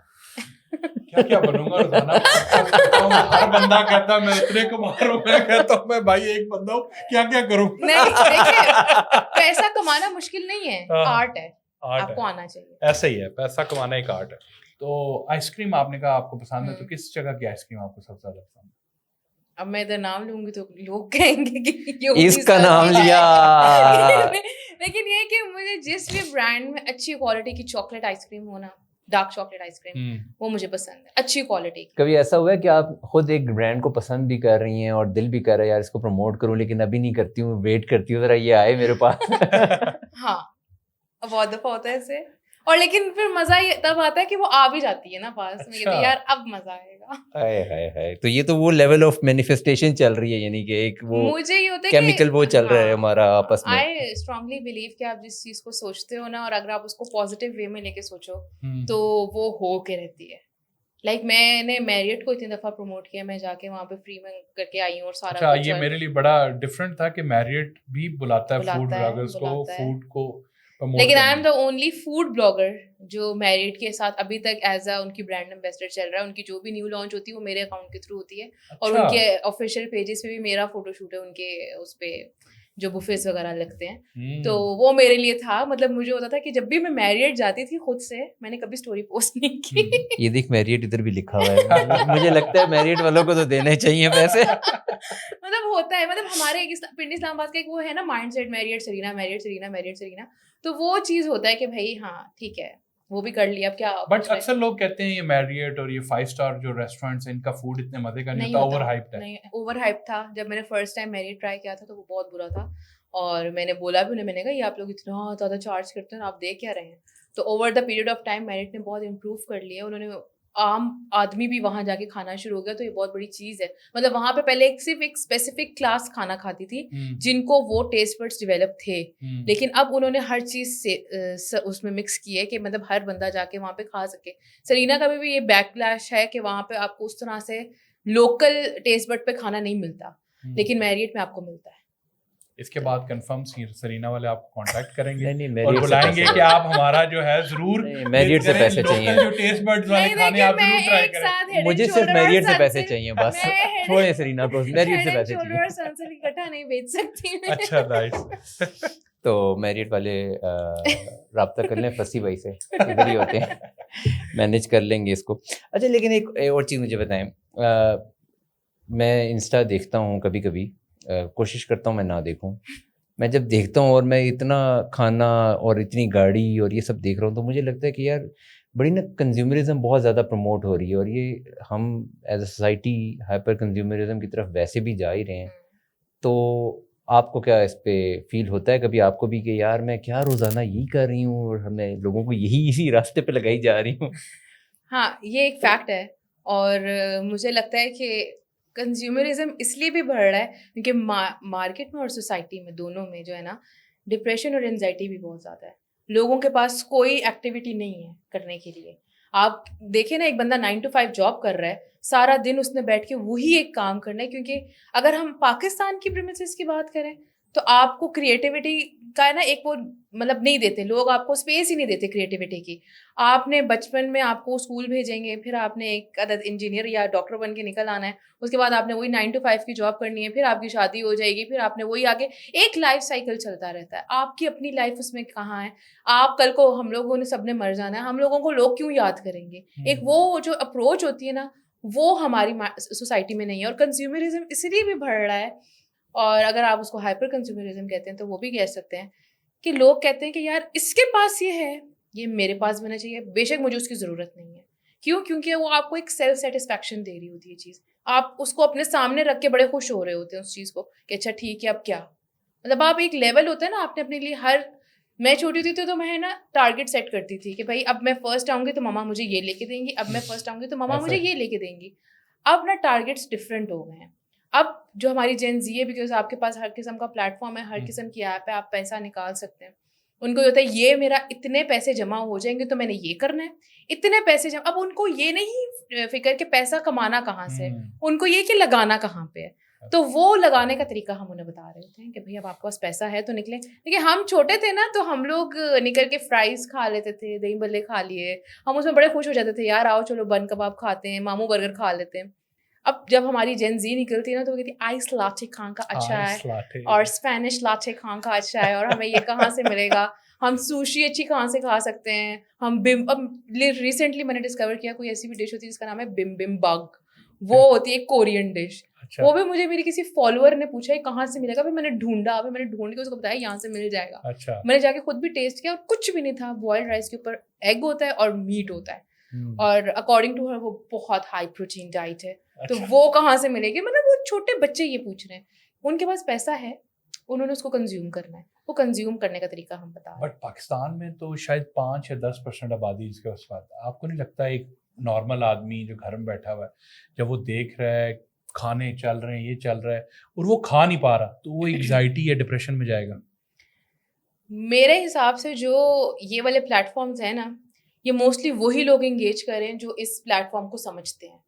क्या क्या बनूंगा रोजाना, हर बंदा कहता मैं इतने कमा रहा हूँ, मैं कहता हूँ मैं भाई एक बंदा हूँ, क्या क्या करूँ। नहीं देखिए, पैसा कमाना मुश्किल नहीं है, हाँ, आर्ट है, आर्ट आपको है, आना चाहिए। ऐसा ही है, पैसा कमाना एक आर्ट है। तो आइसक्रीम आपने कहा आपको पसंद है, तो किस जगह की आइसक्रीम आपको सबसे ज्यादा पसंद है? अब मैं इधर नाम लूंगी तो लोग कहेंगे कि ये इसका नाम लिया। लेकिन ये कि मुझे जिस भी ब्रांड में अच्छी क्वालिटी की चॉकलेट आइसक्रीम हो ना, डार्क चॉकलेट आइसक्रीम, वो मुझे पसंद है, अच्छी क्वालिटी की। कभी ऐसा हुआ है कि आप खुद एक ब्रांड को पसंद भी कर रही हैं और दिल भी कर रहा है यार इसको प्रमोट करूं, लेकिन अभी नहीं करती हूँ, वेट करती हूँ जरा ये आए मेरे पास? हाँ, बहुत दफा होता है ऐसे, और लेकिन फिर मजा ये तब आता है कि वो आ भी जाती है ना पास में, कहते हैं, यार अब मजा आएगा। हाय हाय हाय, तो ये तो वो लेवल ऑफ मैनिफेस्टेशन चल रही है, यानी कि एक वो मुझे ये होता है केमिकल वो चल रहा है हमारा आपस में। आई स्ट्रांगली बिलीव कि आप जिस चीज को सोचते हो ना, और अगर आप उसको पॉजिटिव वे में लेके सोचो तो वो हो के रहती है। लाइक मैंने मैरियट को इतनी दफा प्रमोट किया, मैं जाके वहां पे फ्री में करके आई हूँ और सारा अच्छा, कुछ। ये मेरे लिए बड़ा डिफरेंट था कि मैरियट भी बुलाता है फूड ब्लॉगर्स को फूड को प्रमोट, लेकिन I am the only food blogger जो मैरियट के साथ अभी तक एज अ उनकी ब्रांड एम्बेसडर चल रहा है। उनकी जो भी न्यू लॉन्च होती है वो मेरे अकाउंट के थ्रू होती है। अच्छा। और उनके ऑफिशियल पेजेस पे भी मेरा फोटोशूट है, उनके उस पे जो बुफेस वगैरह लगते हैं। तो वो मेरे लिए था, मतलब मुझे होता था कि जब भी मैं मैरियट जाती थी खुद से, मैंने कभी स्टोरी पोस्ट नहीं की। ये देख मैरियट इधर भी लिखा हुआ है। मुझे लगता है मैरियट वालों को तो देने चाहिए पैसे। मतलब होता है, मतलब हमारे पिंडी इस्लामाबाद का एक वो है ना mindset, Marriott Serena, Marriott Serena, Marriott Serena, तो वो चीज होता है कि भाई हाँ ठीक है वो भी कर लिया, अब क्या। बट अक्सर लोग कहते हैं ये मैरियट और ये 5 स्टार जो रेस्टोरेंट्स हैं इनका फूड इतने मजे का नहीं होता, ओवर हाइप्ड है। नहीं, ओवर हाइप था। जब मैंने फर्स्ट टाइम मैरियट ट्राई किया था तो वो बहुत बुरा था, और मैंने बोला भी उन्हें, मैंने कहा ये आप लोग इतना ज़्यादा चार्ज करते हैं, आप दे क्या रहे हैं। तो over the period of time Marriott ने बहुत इम्प्रूव कर लिया, उन्होंने आम आदमी भी वहाँ जाके खाना शुरू हो गया, तो ये बहुत बड़ी चीज़ है। मतलब वहाँ पे पहले सिर्फ एक स्पेसिफिक क्लास खाना खाती थी जिनको वो टेस्ट बड्स डेवलप थे, लेकिन अब उन्होंने हर चीज़ से उसमें मिक्स की है कि मतलब हर बंदा जाके वहाँ पे खा सके। सरीना का भी ये बैकलैश है कि वहाँ पे आपको उस तरह से लोकल टेस्ट बड पे खाना नहीं मिलता, लेकिन मैरियट में आपको मिलता है। इसके बाद कंफर्म सरीना वाले आपको कांटेक्ट करेंगे नहीं, और बुलाएंगे कि आप हमारा जो है जरूर मैरियट से पैसे चाहिए, जो टेस्ट बड्स वाले खाने आप जरूर ट्राई करें। मुझे सिर्फ मैरियट से पैसे चाहिए बस, छोड़े सरीना को, मैरियट से पैसे चाहिए। सनसेट इकट्ठा नहीं बेच सकती मैं। अच्छा नाइस। तो मैरियट वाले राब्ता कर लें फसी भाई से, इधर ही होते हैं, मैनेज कर लेंगे इसको। अच्छा, लेकिन एक और चीज़ मुझे बताएं, मैं इंस्टा देखता हूँ कभी कभी, कोशिश करता हूँ मैं ना देखूँ। मैं जब देखता हूँ और मैं इतना खाना और इतनी गाड़ी और ये सब देख रहा हूँ, तो मुझे लगता है कि यार बड़ी ना कंज्यूमरिज्म बहुत ज़्यादा प्रमोट हो रही है, और ये हम as a society hyper consumerism की तरफ वैसे भी जा ही रहे हैं। तो आपको क्या इस पे फील होता है कभी आपको भी कि यार मैं क्या रोज़ाना यही कर रही हूँ और हमें लोगों को यही इसी रास्ते पे लगाई जा रही हूँ? हाँ, ये एक फैक्ट है, और मुझे लगता है कि कंज्यूमरिज्म इसलिए भी बढ़ रहा है क्योंकि मार्केट में और सोसाइटी में दोनों में जो है ना, डिप्रेशन और एंजाइटी भी बहुत ज़्यादा है। लोगों के पास कोई एक्टिविटी नहीं है करने के लिए। आप देखें ना, एक बंदा 9 to 5 जॉब कर रहा है, सारा दिन उसने बैठ के वही एक काम करना है। क्योंकि अगर हम पाकिस्तान की प्रीमिसेस की बात करें तो आपको क्रिएटिविटी का है ना एक वो मतलब नहीं देते लोग, आपको स्पेस ही नहीं देते क्रिएटिविटी की। आपने बचपन में आपको स्कूल भेजेंगे, फिर आपने एक अदद इंजीनियर या डॉक्टर बन के निकल आना है, उसके बाद आपने वही 9 to 5 की जॉब करनी है, फिर आपकी शादी हो जाएगी, फिर आपने वही आगे एक लाइफ साइकिल चलता रहता है। आपकी अपनी लाइफ उसमें कहाँ है? आप कल को हम लोगों ने सबने मर जाना है, हम लोगों को लोग क्यों याद करेंगे? एक वो जो अप्रोच होती है ना, वो हमारी सोसाइटी में नहीं है, और कंज्यूमरिज्म इसलिए भी बढ़ रहा है। और अगर आप उसको हाइपर कंज्यूमरिज्म कहते हैं तो वो भी कह सकते हैं कि लोग कहते हैं कि यार इसके पास ये है, ये मेरे पास होना चाहिए, बेशक मुझे उसकी ज़रूरत नहीं है। क्यों? क्योंकि वो आपको एक सेल्फ सेटिस्फैक्शन दे रही होती है चीज़, आप उसको अपने सामने रख के बड़े खुश हो रहे होते हैं उस चीज़ को कि अच्छा ठीक है अब क्या, मतलब आप एक लेवल होता है ना आपने अपने लिए हर। मैं छोटी होती थी तो मैं है ना टारगेट सेट करती थी कि भाई अब मैं फर्स्ट आऊँगी तो मम्मा मुझे ये लेके देंगी, अब मैं फर्स्ट आऊँगी तो मम्मा मुझे ये लेके देंगी। अब ना टारगेट्स डिफरेंट हो गए हैं। अब जो हमारी जेन जी है, बिकॉज आपके पास हर किस्म का प्लेटफॉर्म है, हर किस्म की ऐप है, आप पैसा निकाल सकते हैं। उनको ये होता है ये मेरा इतने पैसे जमा हो जाएंगे तो मैंने ये करना है, इतने पैसे अब उनको ये नहीं फिक्र कि पैसा कमाना कहाँ से है, उनको ये कि लगाना कहाँ पे है। तो वो लगाने का तरीका हम उन्हें बता रहे होते हैं कि भाई अब आपके पास पैसा है तो निकले। देखिए हम छोटे थे ना, तो हम लोग निकल के फ्राइज खा लेते थे, दही बल्ले खा लिए, हम उसमें बड़े खुश हो जाते थे, यार आओ चलो बन कबाब खाते हैं, मामू बर्गर खा लेते हैं। अब जब हमारी जेन जी निकलती है ना, तो वो कहती है आइस लाटे खान का अच्छा है और स्पेनिश लाटे खान का अच्छा है, और हमें ये कहाँ से मिलेगा, हम सुशी अच्छी कहाँ से खा सकते हैं, हम बिम। अब रिसेंटली मैंने डिस्कवर किया कोई ऐसी भी डिश होती है जिसका नाम है बिम बिम बग, वो होती है कोरियन डिश। अच्छा। वो भी मुझे मेरी किसी फॉलोअर ने पूछा है कहाँ से मिलेगा, फिर मैंने ढूंढा, फिर मैंने ढूंढ के उसको बताया यहाँ से मिल जाएगा। अच्छा। मैंने जाके खुद भी टेस्ट किया और कुछ भी नहीं था, बॉइल्ड राइस के ऊपर एग होता है और मीट होता है, और अकॉर्डिंग टू हर वो बहुत हाई प्रोटीन डाइट है। तो वो कहाँ से मिलेगी, मतलब वो छोटे बच्चे ये पूछ रहे हैं, उनके पास पैसा है, उन्होंने उसको कंज्यूम करना है, वो कंज्यूम करने का तरीका हम बता रहे हैं। बट पाकिस्तान में तो शायद 5 या 10% आबादी इसके उस बात, आपको नहीं लगता एक नॉर्मल आदमी जो घर में बैठा हुआ है, जब वो देख रहा है खाने चल रहे हैं, ये चल रहा है, और वो खा नहीं पा रहा, तो वो एंग्जाइटी या डिप्रेशन में जाएगा? मेरे हिसाब से जो ये वाले प्लेटफॉर्म्स हैं ना, ये मोस्टली वही लोग एंगेज करें जो इस प्लेटफॉर्म को समझते हैं।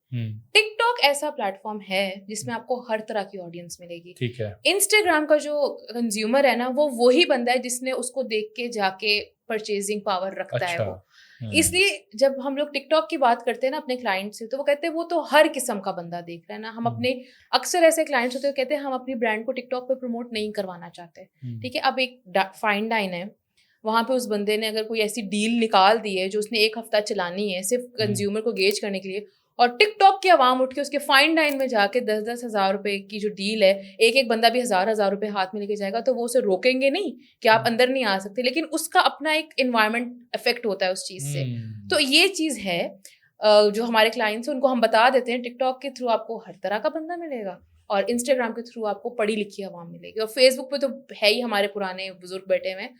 टिकटॉक ऐसा प्लेटफॉर्म है जिसमें आपको हर तरह की ऑडियंस मिलेगी। ठीक है। इंस्टाग्राम का जो कंज्यूमर है ना, वो वही बंदा है जिसने उसको देख के जाके परचेजिंग पावर रखता है वो। इसलिए जब हम लोग टिकटॉक की बात करते हैं ना अपने क्लाइंट से, तो वो कहते हैं वो तो हर किस्म का बंदा देख रहा है ना। हम अपने अक्सर ऐसे क्लाइंट्स होते हैं कहते हैं हम अपनी ब्रांड को टिकटॉक पे प्रमोट नहीं करवाना चाहते। ठीक है, अब एक फाइन डाइन है, वहाँ पे उस बंदे ने अगर कोई ऐसी डील निकाल दी है जो उसने 1 हफ्ता चलानी है सिर्फ कंज्यूमर को गेज करने के लिए, और टिकटॉक की आवाम उठ के उसके फाइन डाइन में जाके 10-10 हज़ार रुपए की जो डील है, एक बंदा भी 1000-1000 रुपए हाथ में लेके जाएगा, तो वो उसे रोकेंगे नहीं कि आप अंदर नहीं आ सकते, लेकिन उसका अपना एक इन्वायरमेंट इफेक्ट होता है उस चीज़ से। तो ये चीज़ है जो हमारे क्लाइंट्स हैं उनको हम बता देते हैं, टिकटॉक के थ्रू आपको हर तरह का बंदा मिलेगा, और इंस्टाग्राम के थ्रू आपको पढ़ी लिखी आवाम मिलेगी, और फेसबुक पे तो है ही हमारे पुराने बुजुर्ग बैठे हुए हैं,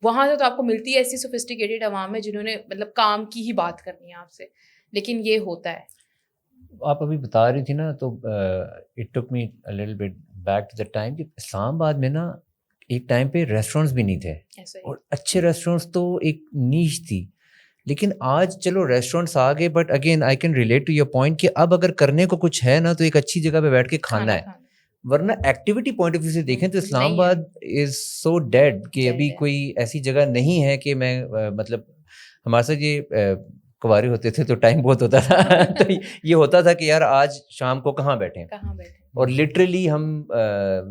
वहाँ से तो आपको मिलती है ऐसी सोफिस्टिकेटेड आवाम है जिन्होंने मतलब काम की ही बात करनी है आपसे, लेकिन ये होता है। आप अभी बता रही थी ना, तो it took me a little bit back to the time कि इस्लामाबाद में ना एक टाइम पे रेस्टोरेंट्स भी नहीं थे, और अच्छे रेस्टोरेंट्स तो एक नीश थी। लेकिन आज चलो रेस्टोरेंट्स आ गए, but again I can relate to your point कि अब अगर करने को कुछ है ना, तो एक अच्छी जगह पे बैठ के खाना है। वरना एक्टिविटी पॉइंट ऑफ व्यू से देखें तो इस्लामाबाद इज सो डेड कि अभी कोई ऐसी जगह नहीं है कि मैं मतलब हमारे साथ ये कुंवारे होते थे तो टाइम बहुत होता था तो ये होता था कि यार आज शाम को कहाँ बैठे, और लिटरली हम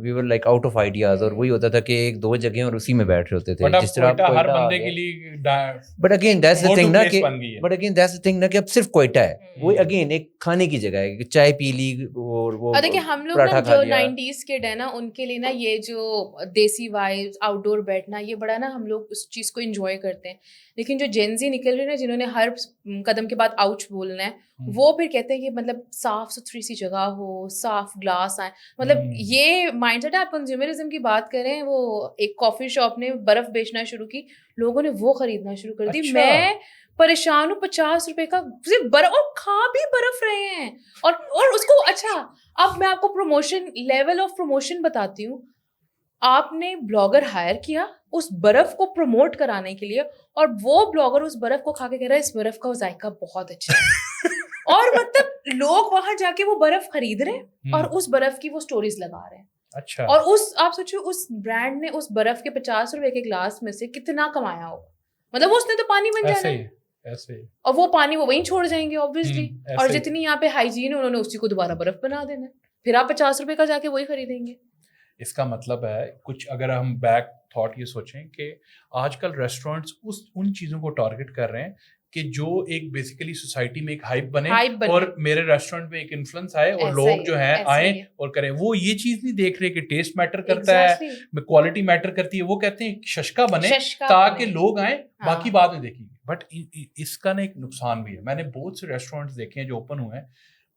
we were like out of ideas, और वही होता था कि 1-2 जगह और उसी में बैठ रहे होते थे, जिस तरह हर बंदे के लिए। But again that's the thing ना कि कि अब सिर्फ कोयटा है, वो अगेन एक खाने की जगह है, चाय पी ली और वो देखिए हम लोग ना जो 90s किड है ना, उनके लिए ना ये जो देसी वाइब्स, आउटडोर बैठना, ये बड़ा ना हम लोग उस चीज़ को एंजॉय करते हैं। लेकिन जो जेनजी निकल रही है ना, जिन्होंने हर कदम के बाद आउच बोलना है, वो फिर कहते हैं कि मतलब साफ सुथरी सी जगह हो, साफ ग्लास आए, मतलब ये माइंडसेट है। आप कंज्यूमरिज्म की बात करें, वो एक कॉफी शॉप ने बर्फ बेचना शुरू की, लोगों ने वो खरीदना शुरू कर दी। मैं परेशान हूँ, 50 रुपए का सिर्फ बर्फ, और खा भी बर्फ रहे हैं, और उसको अच्छा। अब मैं आपको प्रमोशन, लेवल ऑफ प्रमोशन बताती हूँ। आपने ब्लॉगर हायर किया उस बर्फ को प्रमोट कराने के लिए, और वो ब्लॉगर उस बर्फ को खा के कह रहा है इस बर्फ का जायका बहुत अच्छा है और मतलब लोग वहां जाके वो बर्फ खरीद रहे हैं और उस बर्फ की वो स्टोरीज लगा रहे हैं। अच्छा। और उस आप सोचो उस ब्रांड ने उस बर्फ के 50 रुपए के ग्लास में से कितना कमाया होगा, मतलब उसने तो पानी बन जाना है, ऐसे ही। और वो पानी वो वहीं छोड़ जाएंगे ऑब्वियसली, और जितनी यहाँ पे हाइजीन है उन्होंने उसी को दोबारा बर्फ बना देना है, फिर आप 50 रुपए का जाके वही खरीदेंगे। इसका मतलब है कुछ, अगर हम बैक थॉट ये सोचें कि आजकल रेस्टोरेंट्स उन चीज़ों को टारगेट कर रहे हैं कि जो एक बेसिकली सोसाइटी में एक हाइप बने और मेरे रेस्टोरेंट में एक इन्फ्लुएंस आए और लोग जो हैं आए और करें। वो ये चीज़ नहीं देख रहे कि टेस्ट मैटर करता है, क्वालिटी मैटर करती है। वो कहते हैं शशका बने ताकि लोग आए, बाकी बाद में देखेंगे। बट इसका ना एक नुकसान भी है। मैंने बहुत से रेस्टोरेंट्स देखे हैं जो ओपन हुए हैं,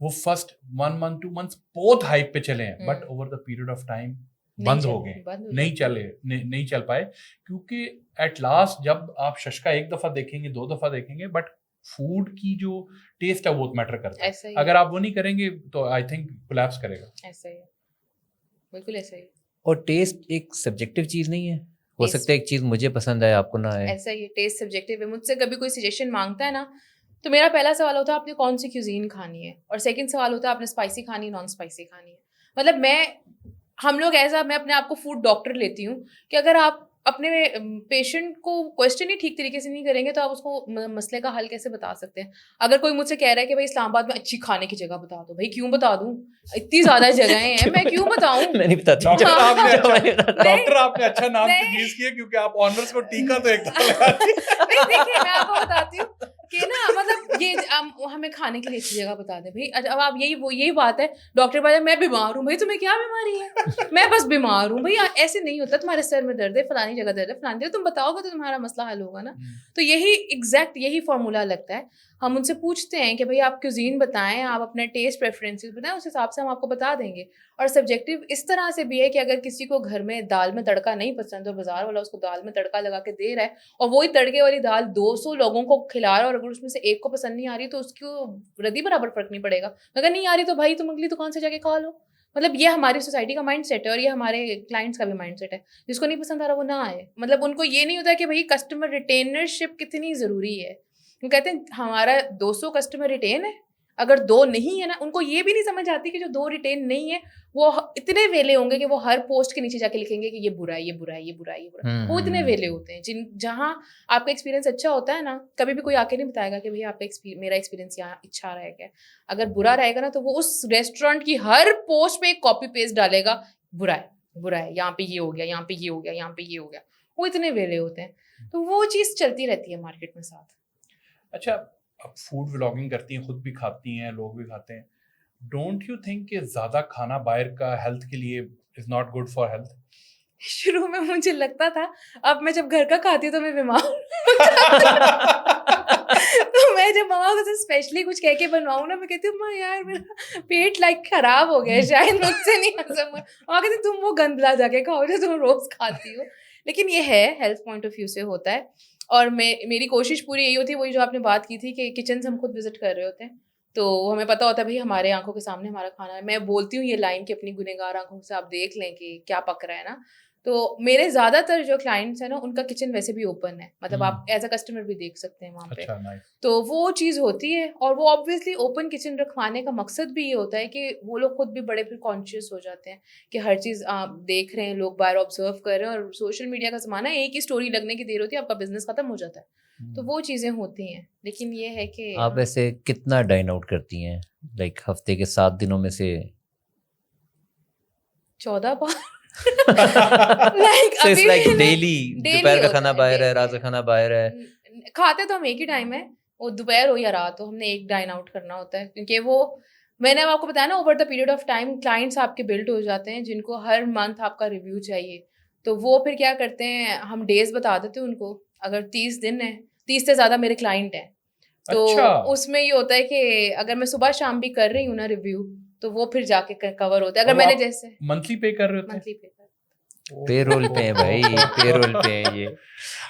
वो फर्स्ट 1 month 2 months बहुत हाइप पे चले हैं, but over the period of time बंद हो गए, नहीं चल पाए, क्योंकि एट लास्ट जब आप शशका 1 दफा देखेंगे 2 दफा देखेंगे, बट फूड की जो टेस्ट है वो मैटर करता है। अगर आप वो नहीं करेंगे तो आई थिंक कोलैप्स करेगा। ऐसा ही है, बिल्कुल ऐसा ही। और टेस्ट एक सब्जेक्टिव चीज नहीं है, हो सकता है एक चीज मुझे पसंद आए आपको ना आए, ऐसा ही टेस्ट सब्जेक्टिव है। मुझसे कभी कोई सजेशन मांगता है ना, तो मेरा पहला सवाल होता है आपने कौन सी क्यूजीन खानी है, और सेकंड सवाल होता है आपने स्पाइसी खानी नॉन स्पाइसी खानी है। मतलब हम लोग ऐसा, मैं अपने आप को फूड डॉक्टर लेती हूँ कि अगर आप अपने पेशेंट को क्वेश्चन ही ठीक तरीके से नहीं करेंगे तो आप उसको मसले का हल कैसे बता सकते हैं। अगर कोई मुझसे कह रहा है कि भाई इस्लामाबाद में अच्छी खाने की जगह बता दो, भाई क्यों बता दूं, इतनी ज्यादा जगहें हैं, मैं क्यों बताऊं। मैं नहीं बताती। डॉक्टर आपने अच्छा नाम तजवीज़ किया क्योंकि आप ऑनर्स को टीका तो एक नहीं देखिए मैं आपको बताती हूँ कि ना मतलब ये हमें खाने के लिए अच्छी जगह बता दें भाई। अब आप यही बात है, डॉक्टर बोले मैं बीमार हूँ, भाई तुम्हें क्या बीमारी है, मैं बस बीमार हूँ। भाई ऐसे नहीं होता, तुम्हारे सर में दर्द है, फलानी जगह दर्द है, फलानी जगह, तुम बताओगे तो तुम्हारा मसला हल होगा ना। तो यही फॉर्मूला लगता है। हम उनसे पूछते हैं कि भाई आप क्यूजीन बताएं, आप अपना टेस्ट प्रेफरेंसेस बताएं, उस हिसाब से हम आपको बता देंगे। और सब्जेक्टिव इस तरह से भी है कि अगर किसी को घर में दाल में तड़का नहीं पसंद और बाजार वाला उसको दाल में तड़का लगा के दे रहा है और वही तड़के वाली दाल 200 लोगों को खिला रहा है और अगर उसमें से एक को पसंद नहीं आ रही तो उसको रद्दी बराबर फर्क नहीं पड़ेगा। अगर नहीं आ रही तो भाई तुम अगली दुकान से जाके खा लो। मतलब ये हमारी सोसाइटी का माइंड सेट है और ये हमारे क्लाइंट्स का भी माइंड सेट है। जिसको नहीं पसंद आ रहा वो ना आए। मतलब उनको ये नहीं होता कि भाई कस्टमर रिटेनरशिप कितनी ज़रूरी है। वो कहते हैं हमारा 200 कस्टमर रिटेन है, अगर 2 नहीं है ना, उनको ये भी नहीं समझ आती कि जो 2 रिटेन नहीं है वो इतने वेले होंगे कि वो हर पोस्ट के नीचे जाके लिखेंगे कि ये बुरा है, ये बुरा है, ये बुरा है, ये बुरा है। वो इतने वेले होते हैं जहाँ आपका एक्सपीरियंस अच्छा होता है ना, कभी भी कोई आके नहीं बताएगा कि भैया आपका मेरा एक्सपीरियंस यहाँ अच्छा रहेगा। अगर बुरा रहेगा ना तो वो उस रेस्टोरेंट की हर पोस्ट पे एक कॉपी पेस्ट डालेगा, बुरा है, बुरा है, यहाँ पे ये हो गया, यहाँ पे ये हो गया, यहाँ पे ये हो गया। वो इतने वेले होते हैं, तो वो चीज़ चलती रहती है मार्केट में साथ। अच्छा, अब फूड व्लॉगिंग करती हैं, खुद भी खाती हैं, लोग भी खाते हैं, डोंट यू थिंक कि ज़्यादा खाना बाहर का हेल्थ के लिए is not good for health? शुरू में मुझे लगता था, अब मैं जब घर का खाती हूँ तो मैं बीमार तो मैं जब मम्मा को स्पेशली कुछ कह के बनवाऊँ ना, मैं कहती हूँ यार मेरा पेट खराब हो गया, शायद मुझसे नहीं हजम हुआ। और कहती तुम वो गंदला जाके खाओ जो तुम रोज खाती हो। लेकिन ये है हेल्थ पॉइंट ऑफ व्यू से होता है और मेरी कोशिश पूरी यही होती है, वही जो आपने बात की थी कि किचन से हम खुद विजिट कर रहे होते हैं तो हमें पता होता है भाई हमारे आंखों के सामने हमारा खाना है। मैं बोलती हूँ ये लाइन कि अपनी गुनहगार आंखों से आप देख लें कि क्या पक रहा है ना। तो मेरे ज़्यादातर जो क्लाइंट्स हैं ना उनका किचन वैसे भी ओपन है, मतलब आप एज अ कस्टमर भी देख सकते हैं वहाँ पे। अच्छा, नाइस। तो वो चीज़ होती है और वो ऑब्वियसली ओपन किचन रखवाने का मकसद भी ये होता है कि वो लोग खुद भी बड़े फिर कॉन्शियस हो जाते हैं कि हर चीज़ आप देख रहे हैं, लोग बाहर ऑब्जर्व कर रहे हैं और सोशल मीडिया का ज़माना है, एक ही स्टोरी लगने की देर होती है, आपका बिजनेस खत्म हो जाता है। तो वो चीज़ें होती हैं, लेकिन ये है कि आप ऐसे कितना डाइन आउट करती हैं, लाइक हफ्ते के 7 दिनों में से? 14 बार So it's like daily, दोपहर का खाना बाहर है, रात का खाना बाहर है। खाते तो हम एक ही टाइम है, वो दोपहर हो या रात हो, हमने एक डाइन आउट करना होता है क्योंकि वो मैंने आपको बताया ना over the period of time clients आपके बिल्ड हो जाते हैं जिनको हर मंथ आपका रिव्यू चाहिए। तो वो फिर क्या करते हैं, हम डेज बता देते हैं उनको, अगर 30 दिन है, 30 से ज़्यादा मेरे क्लाइंट हैं तो अच्छा। उसमें ये होता है कि अगर मैं सुबह शाम भी कर रही हूँ ना रिव्यू तो वो फिर जाके कवर होता है। अगर मैंने जैसे मंथली पे कर रहे होते हैं? मंथली पे पेरोल पे है भाई, पेरोल पे है ये।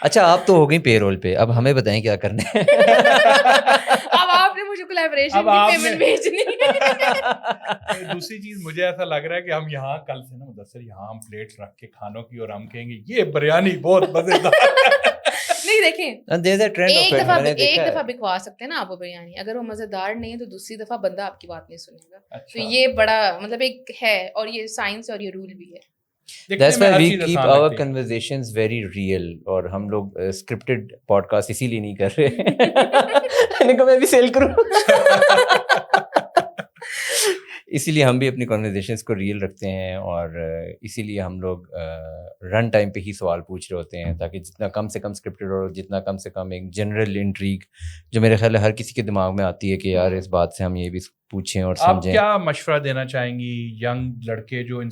अच्छा, आप तो हो गई पेरोल पे, अब हमें बताएं क्या करना है। अब आपने मुझे कोलैबोरेशन की पेमेंट भेजनी है। दूसरी चीज मुझे ऐसा लग रहा है कि हम यहाँ कल से ना मुदस्सर यहाँ हम प्लेट रख के खानों की और हम कहेंगे ये बिरयानी बहुत मजेदार। नहीं देखें, एक दफा एक बिकवा सकते हैं ना आप वो बिरयानी, अगर वो मजेदार नहीं है तो दूसरी दफा बंदा आपकी बात नहीं सुनेगा। अच्छा। तो ये बड़ा मतलब एक है और ये साइंस और ये रूल भी है। That's why we keep our conversations very real और हम लोग स्क्रिप्टेड पॉडकास्ट इसीलिए नहीं कर रहे। मैंने कहा मैं भी सेल करूं। इसीलिए हम भी अपनी कॉन्वर्जेशंस को रियल रखते हैं और इसीलिए हम लोग रन टाइम पे ही सवाल पूछ रहे होते हैं ताकि जितना कम से कम स्क्रिप्टेड और जितना कम से कम एक जनरल इंट्रीग जो मेरे ख्याल है हर किसी के दिमाग में आती है कि यार इस बात से हम ये भी पूछें और समझें। आप क्या मशवरा देना चाहेंगी यंग लड़के जो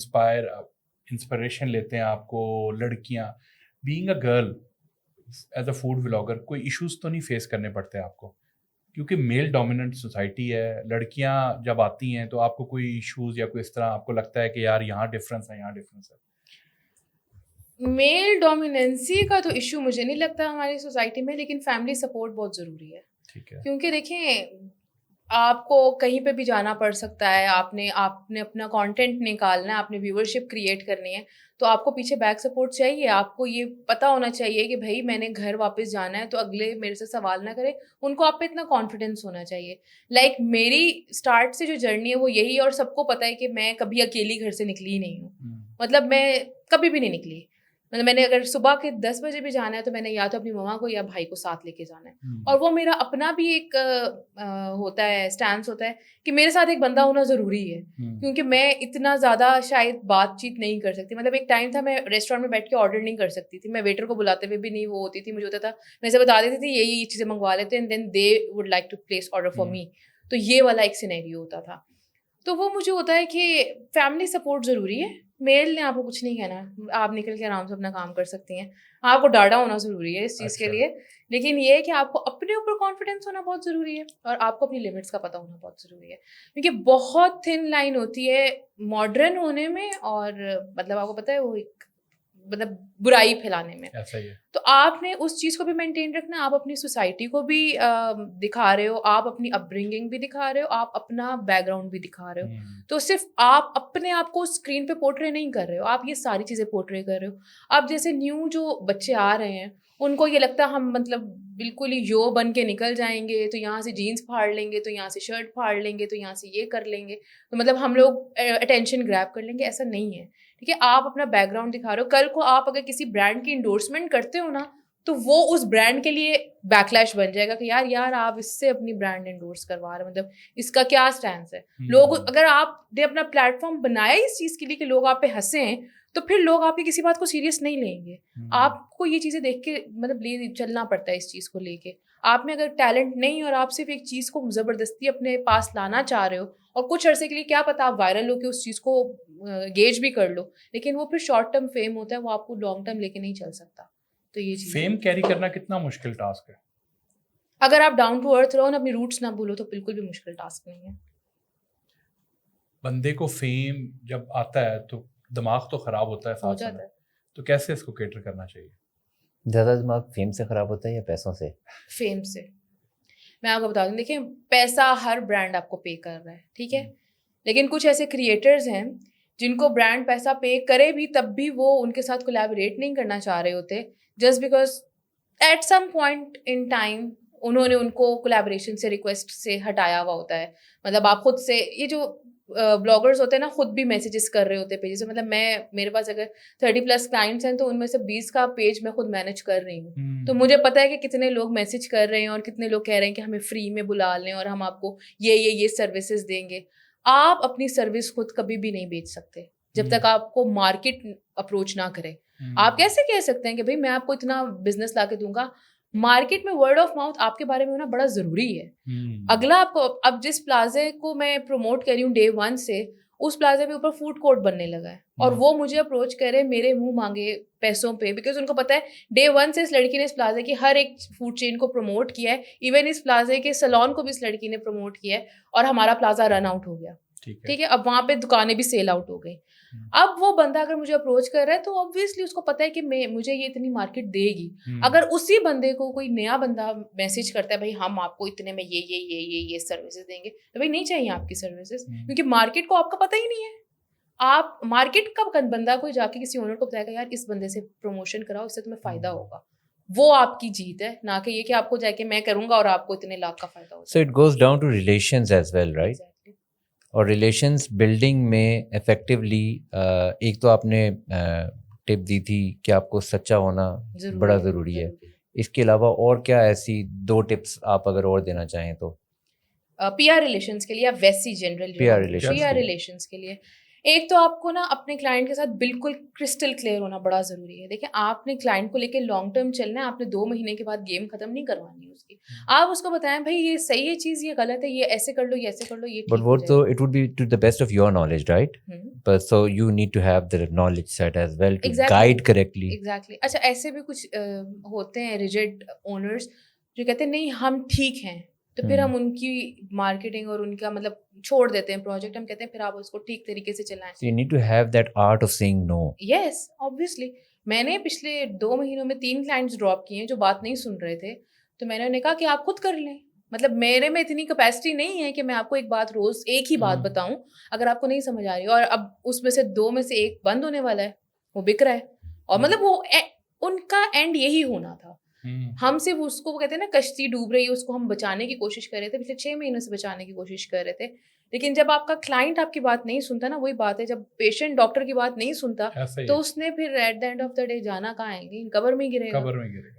इंस्पिरेशन लेते हैं आपको, लड़कियां being a girl as a food vlogger, कोई इश्यूज तो नहीं फेस करने पड़ते आपको क्योंकि मेल डोमिनेंट सोसाइटी है, लड़कियां जब आती हैं तो आपको कोई इश्यूज या कोई इस तरह आपको लगता है कि यार यहाँ डिफरेंस है, यहाँ डिफरेंस है? मेल डोमिनेंसी का तो इशू मुझे नहीं लगता हमारी सोसाइटी में, लेकिन फैमिली सपोर्ट बहुत ज़रूरी है। ठीक है। क्योंकि देखें आपको कहीं पे भी जाना पड़ सकता है, आपने आपने अपना कंटेंट निकालना है, आपने व्यूअरशिप क्रिएट करनी है, तो आपको पीछे बैक सपोर्ट चाहिए। आपको ये पता होना चाहिए कि भाई मैंने घर वापस जाना है तो अगले मेरे से सवाल ना करे, उनको आप पे इतना कॉन्फिडेंस होना चाहिए। लाइक मेरी स्टार्ट से जो जर्नी है वो यही है, और सबको पता है कि मैं कभी अकेली घर से निकली नहीं हूँ। मतलब मैं कभी भी नहीं निकली। मतलब मैंने अगर सुबह के 10 बजे भी जाना है तो मैंने या तो अपनी मम्मा को या भाई को साथ लेके जाना है। और वो मेरा अपना भी एक होता है, स्टैंस होता है कि मेरे साथ एक बंदा होना ज़रूरी है, क्योंकि मैं इतना ज़्यादा शायद बातचीत नहीं कर सकती। मतलब एक टाइम था मैं रेस्टोरेंट में बैठ के ऑर्डर नहीं कर सकती थी, मैं वेटर को बुलाते हुए भी नहीं वो होती थी। मुझे होता था मैं से बता देती थी ये चीज़ें मंगवा लेते हैं, and then they would like to place order for me. तो ये वाला एक सिनेरियो होता था। तो वो मुझे होता है कि फैमिली सपोर्ट ज़रूरी है। मेल ने आपको कुछ नहीं कहना, आप निकल के आराम से अपना काम कर सकती हैं। आपको डाटा होना ज़रूरी है इस चीज़ के लिए, लेकिन ये है कि आपको अपने ऊपर कॉन्फिडेंस होना बहुत ज़रूरी है, और आपको अपनी लिमिट्स का पता होना बहुत ज़रूरी है, क्योंकि बहुत थिन लाइन होती है मॉडर्न होने में और मतलब आपको पता है वो एक मतलब बुराई फैलाने में। ऐसा ही है। तो आपने उस चीज़ को भी मेंटेन रखना, आप अपनी सोसाइटी को भी दिखा रहे हो, आप अपनी अपब्रिंगिंग भी दिखा रहे हो, आप अपना बैकग्राउंड भी दिखा रहे हो। तो सिर्फ आप अपने आप को स्क्रीन पे पोर्ट्रे नहीं कर रहे हो, आप ये सारी चीज़ें पोर्ट्रे कर रहे हो। अब जैसे न्यू जो बच्चे आ रहे हैं उनको ये लगता है हम मतलब बिल्कुल ही यो बन के निकल जाएंगे, तो यहाँ से जीन्स फाड़ लेंगे, तो यहाँ से शर्ट फाड़ लेंगे, तो यहाँ से ये कर लेंगे, तो मतलब हम लोग अटेंशन ग्रैब कर लेंगे। ऐसा नहीं है, ठीक है। आप अपना बैकग्राउंड दिखा रहे हो। कल को आप अगर किसी ब्रांड की इंडोर्समेंट करते हो ना, तो वो उस ब्रांड के लिए बैकलैश बन जाएगा कि यार आप इससे अपनी ब्रांड इंडोर्स करवा रहे हो, मतलब इसका क्या स्टैंस है। लोग अगर आपने अपना प्लेटफॉर्म बनाया इस चीज़ के लिए कि लोग आप पे हंसें, तो फिर लोग आपकी किसी बात को सीरियस नहीं लेंगे। आपको ये चीज़ें देख के मतलब ले चलना पड़ता है इस चीज़ को लेके। आप में अगर टैलेंट नहीं और आप सिर्फ एक चीज़ को ज़बरदस्ती अपने पास लाना चाह रहे हो, और कुछ अरसे के लिए क्या पता आप वायरल हो के उस चीज़ को गेज भी कर लो, लेकिन वो फिर शॉर्ट टर्म फेम होता है, वो आपको लॉन्ग टर्म लेके नहीं चल सकता। तो ये चीज़ फेम कैरी करना कितना मुश्किल टास्क है? अगर आप डाउन टू अर्थ रहो ना, अपनी रूट्स ना भूलो, तो बिल्कुल भी मुश्किल टास्क नहीं है। बंदे को फेम जब आता है तो दिमाग तो खराब होता है हो साथ जाता में, है। तो कैसे इसको केटर करना चाहिए? ज़्यादा दिमाग फेम से ख़राब होता है या पैसों से? फेम से। मैं आपको बता दूं, देखिए पैसा हर ब्रांड आपको पे कर रहा है, ठीक है, लेकिन कुछ ऐसे क्रिएटर्स हैं जिनको ब्रांड पैसा पे करे भी तब भी वो उनके साथ कोलैबोरेट नहीं करना चाह रहे होते, just because at some point in time उन्होंने उनको कोलैबोरेशन से रिक्वेस्ट से हटाया हुआ होता है। मतलब आप खुद से, ये जो ब्लॉगर्स होते हैं ना, खुद भी मैसेजेस कर रहे होते हैं पेज से। मतलब मेरे पास अगर 30+ क्लाइंट्स हैं तो उनमें से 20 का पेज मैं खुद मैनेज कर रही हूँ। तो मुझे पता है कि कितने लोग मैसेज कर रहे हैं और कितने लोग कह रहे हैं कि हमें फ्री में बुला लें और हम आपको ये सर्विसेज देंगे। आप अपनी सर्विस खुद कभी भी नहीं बेच सकते जब तक आपको मार्केट अप्रोच ना करे। आप कैसे कह सकते हैं कि भाई मैं आपको इतना बिजनेस ला के दूंगा? मार्केट में वर्ड ऑफ माउथ आपके बारे में होना बड़ा जरूरी है। अगला आपको, अब जिस प्लाजे को मैं प्रमोट कर रही हूँ डे 1 से, उस प्लाजे पे ऊपर फूड कोर्ट बनने लगा है और वो मुझे अप्रोच करे मेरे मुंह मांगे पैसों पे, बिकॉज उनको पता है डे 1 से इस लड़की ने इस प्लाजे की हर एक फूड चेन को प्रमोट किया है, इवन इस प्लाजे के सैलून को भी इस लड़की ने प्रमोट किया है, और हमारा प्लाजा रन आउट हो गया। ठीक है, अब वहां पे दुकानें भी सेल आउट हो गई। अब वो बंदा अगर मुझे अप्रोच कर रहा है तो ऑब्वियसली उसको पता है कि मुझे ये इतनी मार्केट देगी। अगर उसी बंदे को कोई नया बंदा मैसेज करता है भाई हम आपको इतने में ये सर्विसेज देंगे, तो भाई नहीं चाहिए आपकी सर्विसेज, क्योंकि मार्केट को आपका पता ही नहीं है। आप मार्केट का बंदा कोई जाके किसी ओनर को बताएगा यार इस बंदे से प्रमोशन कराओ, इससे तुम्हें फायदा होगा, वो आपकी जीत है, ना कि ये कि आपको जाके मैं करूंगा और आपको इतने लाख का फायदा होगा। So it goes down to relations as well, right? और रिलेशंस बिल्डिंग में इफेक्टिवली एक तो आपने टिप दी थी कि आपको सच्चा होना बड़ा ज़रूरी है। इसके अलावा और क्या ऐसी 2 टिप्स आप अगर और देना चाहें तो? पीआर रिलेशंस के लिए या वैसी जनरल पीआर रिलेशंस के लिए एक तो आपको ना अपने क्लाइंट के साथ बिल्कुल क्रिस्टल क्लियर होना बड़ा ज़रूरी है। देखिए आपने क्लाइंट को लेके लॉन्ग टर्म चलना है, आपने 2 महीने के बाद गेम खत्म नहीं करवानी उसकी। आप उसको बताएं भाई ये सही है चीज़, ये गलत है, ये ऐसे कर लो, ये ऐसे कर लो, ये बट वो तो it would be to the best of your knowledge, right? But so you need to have the knowledge set as well to guide correctly. Exactly. अच्छा, ऐसे भी कुछ होते हैं रिजिड ओनर्स जो कहते हैं नहीं हम ठीक हैं, तो फिर हम उनकी मार्केटिंग और उनका मतलब छोड़ देते हैं प्रोजेक्ट। हम कहते हैं फिर आप उसको ठीक तरीके से चलाएं। So you need to have that art of saying no. Yes, obviously. मैंने पिछले 2 महीनों में 3 क्लाइंट्स ड्रॉप किए हैं जो बात नहीं सुन रहे थे, तो मैंने उन्हें कहा कि आप खुद कर लें। मतलब मेरे में इतनी कैपेसिटी नहीं है कि मैं आपको एक बात रोज एक ही बात बताऊं अगर आपको नहीं समझ आ रही, और अब उसमें से 2 में से 1 बंद होने वाला है, वो बिक रहा है, और मतलब वो उनका एंड यही होना था। हम सिर्फ उसको, वो कहते हैं ना कश्ती डूब रही है, उसको हम बचाने की कोशिश कर रहे थे, पिछले 6 महीनों से बचाने की कोशिश कर रहे थे, लेकिन जब आपका क्लाइंट आपकी बात नहीं सुनता ना, वही बात है, जब पेशेंट डॉक्टर की बात नहीं सुनता तो उसने फिर at the end of the day जाना कहाँ आएंगे, कबर में गिरेगा।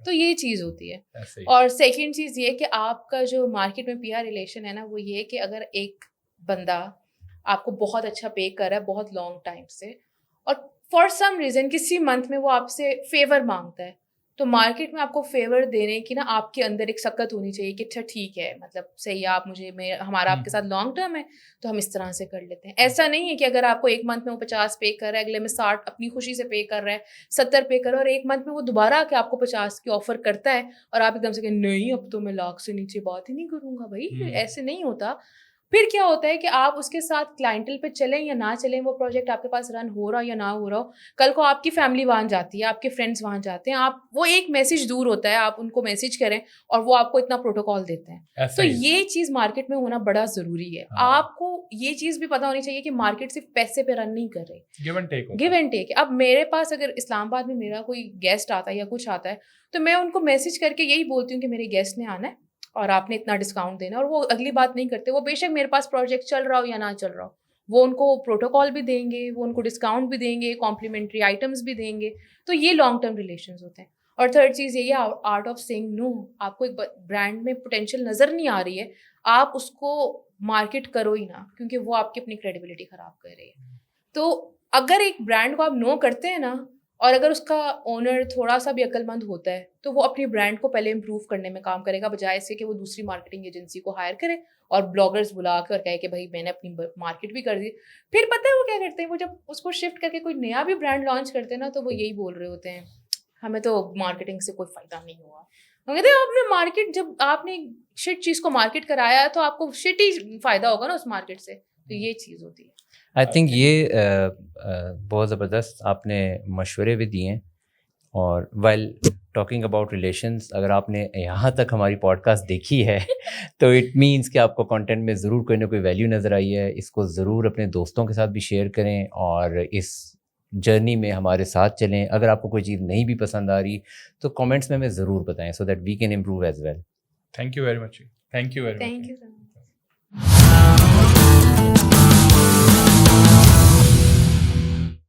तो ये चीज होती है। और सेकेंड चीज ये कि आपका जो मार्केट में पीआर रिलेशन है ना, वो ये कि अगर एक बंदा आपको बहुत अच्छा पे कर रहा है बहुत लॉन्ग टाइम से, और फॉर सम रीजन किसी मंथ में वो आपसे फेवर मांगता है, तो मार्केट में आपको फेवर देने की ना आपके अंदर एक सकत होनी चाहिए कि अच्छा ठीक है, मतलब सही है, आप मुझे हमारा आपके साथ लॉन्ग टर्म है तो हम इस तरह से कर लेते हैं। ऐसा नहीं है कि अगर आपको एक मंथ में वो 50 पे कर रहा है, अगले में 60 अपनी खुशी से पे कर रहा है, 70 पे कर रहा है, और एक मंथ में वो दोबारा आके आपको 50 की ऑफर करता है और आप एकदम से कहें नहीं अब तो मैं लाख से नीचे बात ही नहीं करूंगा। भाई ऐसे नहीं होता। फिर क्या होता है कि आप उसके साथ क्लाइंटल पे चलें या ना चलें, वो प्रोजेक्ट आपके पास रन हो रहा हो या ना हो रहा हो, कल को आपकी फैमिली वहाँ जाती है, आपके फ्रेंड्स वहाँ जाते हैं, आप वो एक मैसेज दूर होता है, आप उनको मैसेज करें और वो आपको इतना प्रोटोकॉल देते हैं। तो ये चीज़ मार्केट में होना बड़ा ज़रूरी है। आपको ये चीज़ भी पता होनी चाहिए कि मार्केट सिर्फ पैसे पे रन नहीं कर रही, गिव एंड टेक। अब मेरे पास अगर इस्लामाबाद में मेरा कोई गेस्ट आता है या कुछ आता है, तो मैं उनको मैसेज करके यही बोलती हूँ कि मेरे गेस्ट ने आना है और आपने इतना डिस्काउंट देना, और वो अगली बात नहीं करते। वो बेशक मेरे पास प्रोजेक्ट चल रहा हो या ना चल रहा हो, वो उनको प्रोटोकॉल भी देंगे, वो उनको डिस्काउंट भी देंगे, कॉम्प्लीमेंट्री आइटम्स भी देंगे। तो ये लॉन्ग टर्म रिलेशंस होते हैं। और थर्ड चीज़ ये आर्ट ऑफ सेइंग नो। आपको एक ब्रांड में पोटेंशियल नज़र नहीं आ रही है, आप उसको मार्केट करो ही ना, क्योंकि वो आपकी अपनी क्रेडिबिलिटी ख़राब कर रही है। तो अगर एक ब्रांड को आप नो करते हैं ना, और अगर उसका ओनर थोड़ा सा भी अक्लमंद होता है, तो वो अपनी ब्रांड को पहले इम्प्रूव करने में काम करेगा, बजाय इसके कि वो दूसरी मार्केटिंग एजेंसी को हायर करे और ब्लॉगर्स बुला कर कहे कि भाई मैंने अपनी मार्केट भी कर दी। फिर पता है वो क्या करते हैं, वो जब उसको शिफ्ट करके कोई नया भी ब्रांड लॉन्च करते हैं ना, तो वो यही बोल रहे होते हैं हमें तो मार्केटिंग से कोई फ़ायदा नहीं हुआ। हम कहते हैं आपने मार्केट, जब आपने शिट चीज़ को मार्केट कराया तो आपको शिट ही फ़ायदा होगा ना उस मार्केट से। तो ये चीज़ होती है। आई थिंक ये बहुत ज़बरदस्त आपने मशवरे भी दिए हैं। और वाइल टॉकिंग अबाउट रिलेशंस, अगर आपने यहाँ तक हमारी पॉडकास्ट देखी है तो इट मीन्स कि आपको कंटेंट में ज़रूर कोई ना कोई वैल्यू नज़र आई है। इसको ज़रूर अपने दोस्तों के साथ भी शेयर करें और इस जर्नी में हमारे साथ चलें। अगर आपको कोई चीज़ नहीं भी पसंद आ रही तो कमेंट्स में हमें ज़रूर बताएं, so that we can improve as well. Thank you very much. Thank you very much. Thank you sir.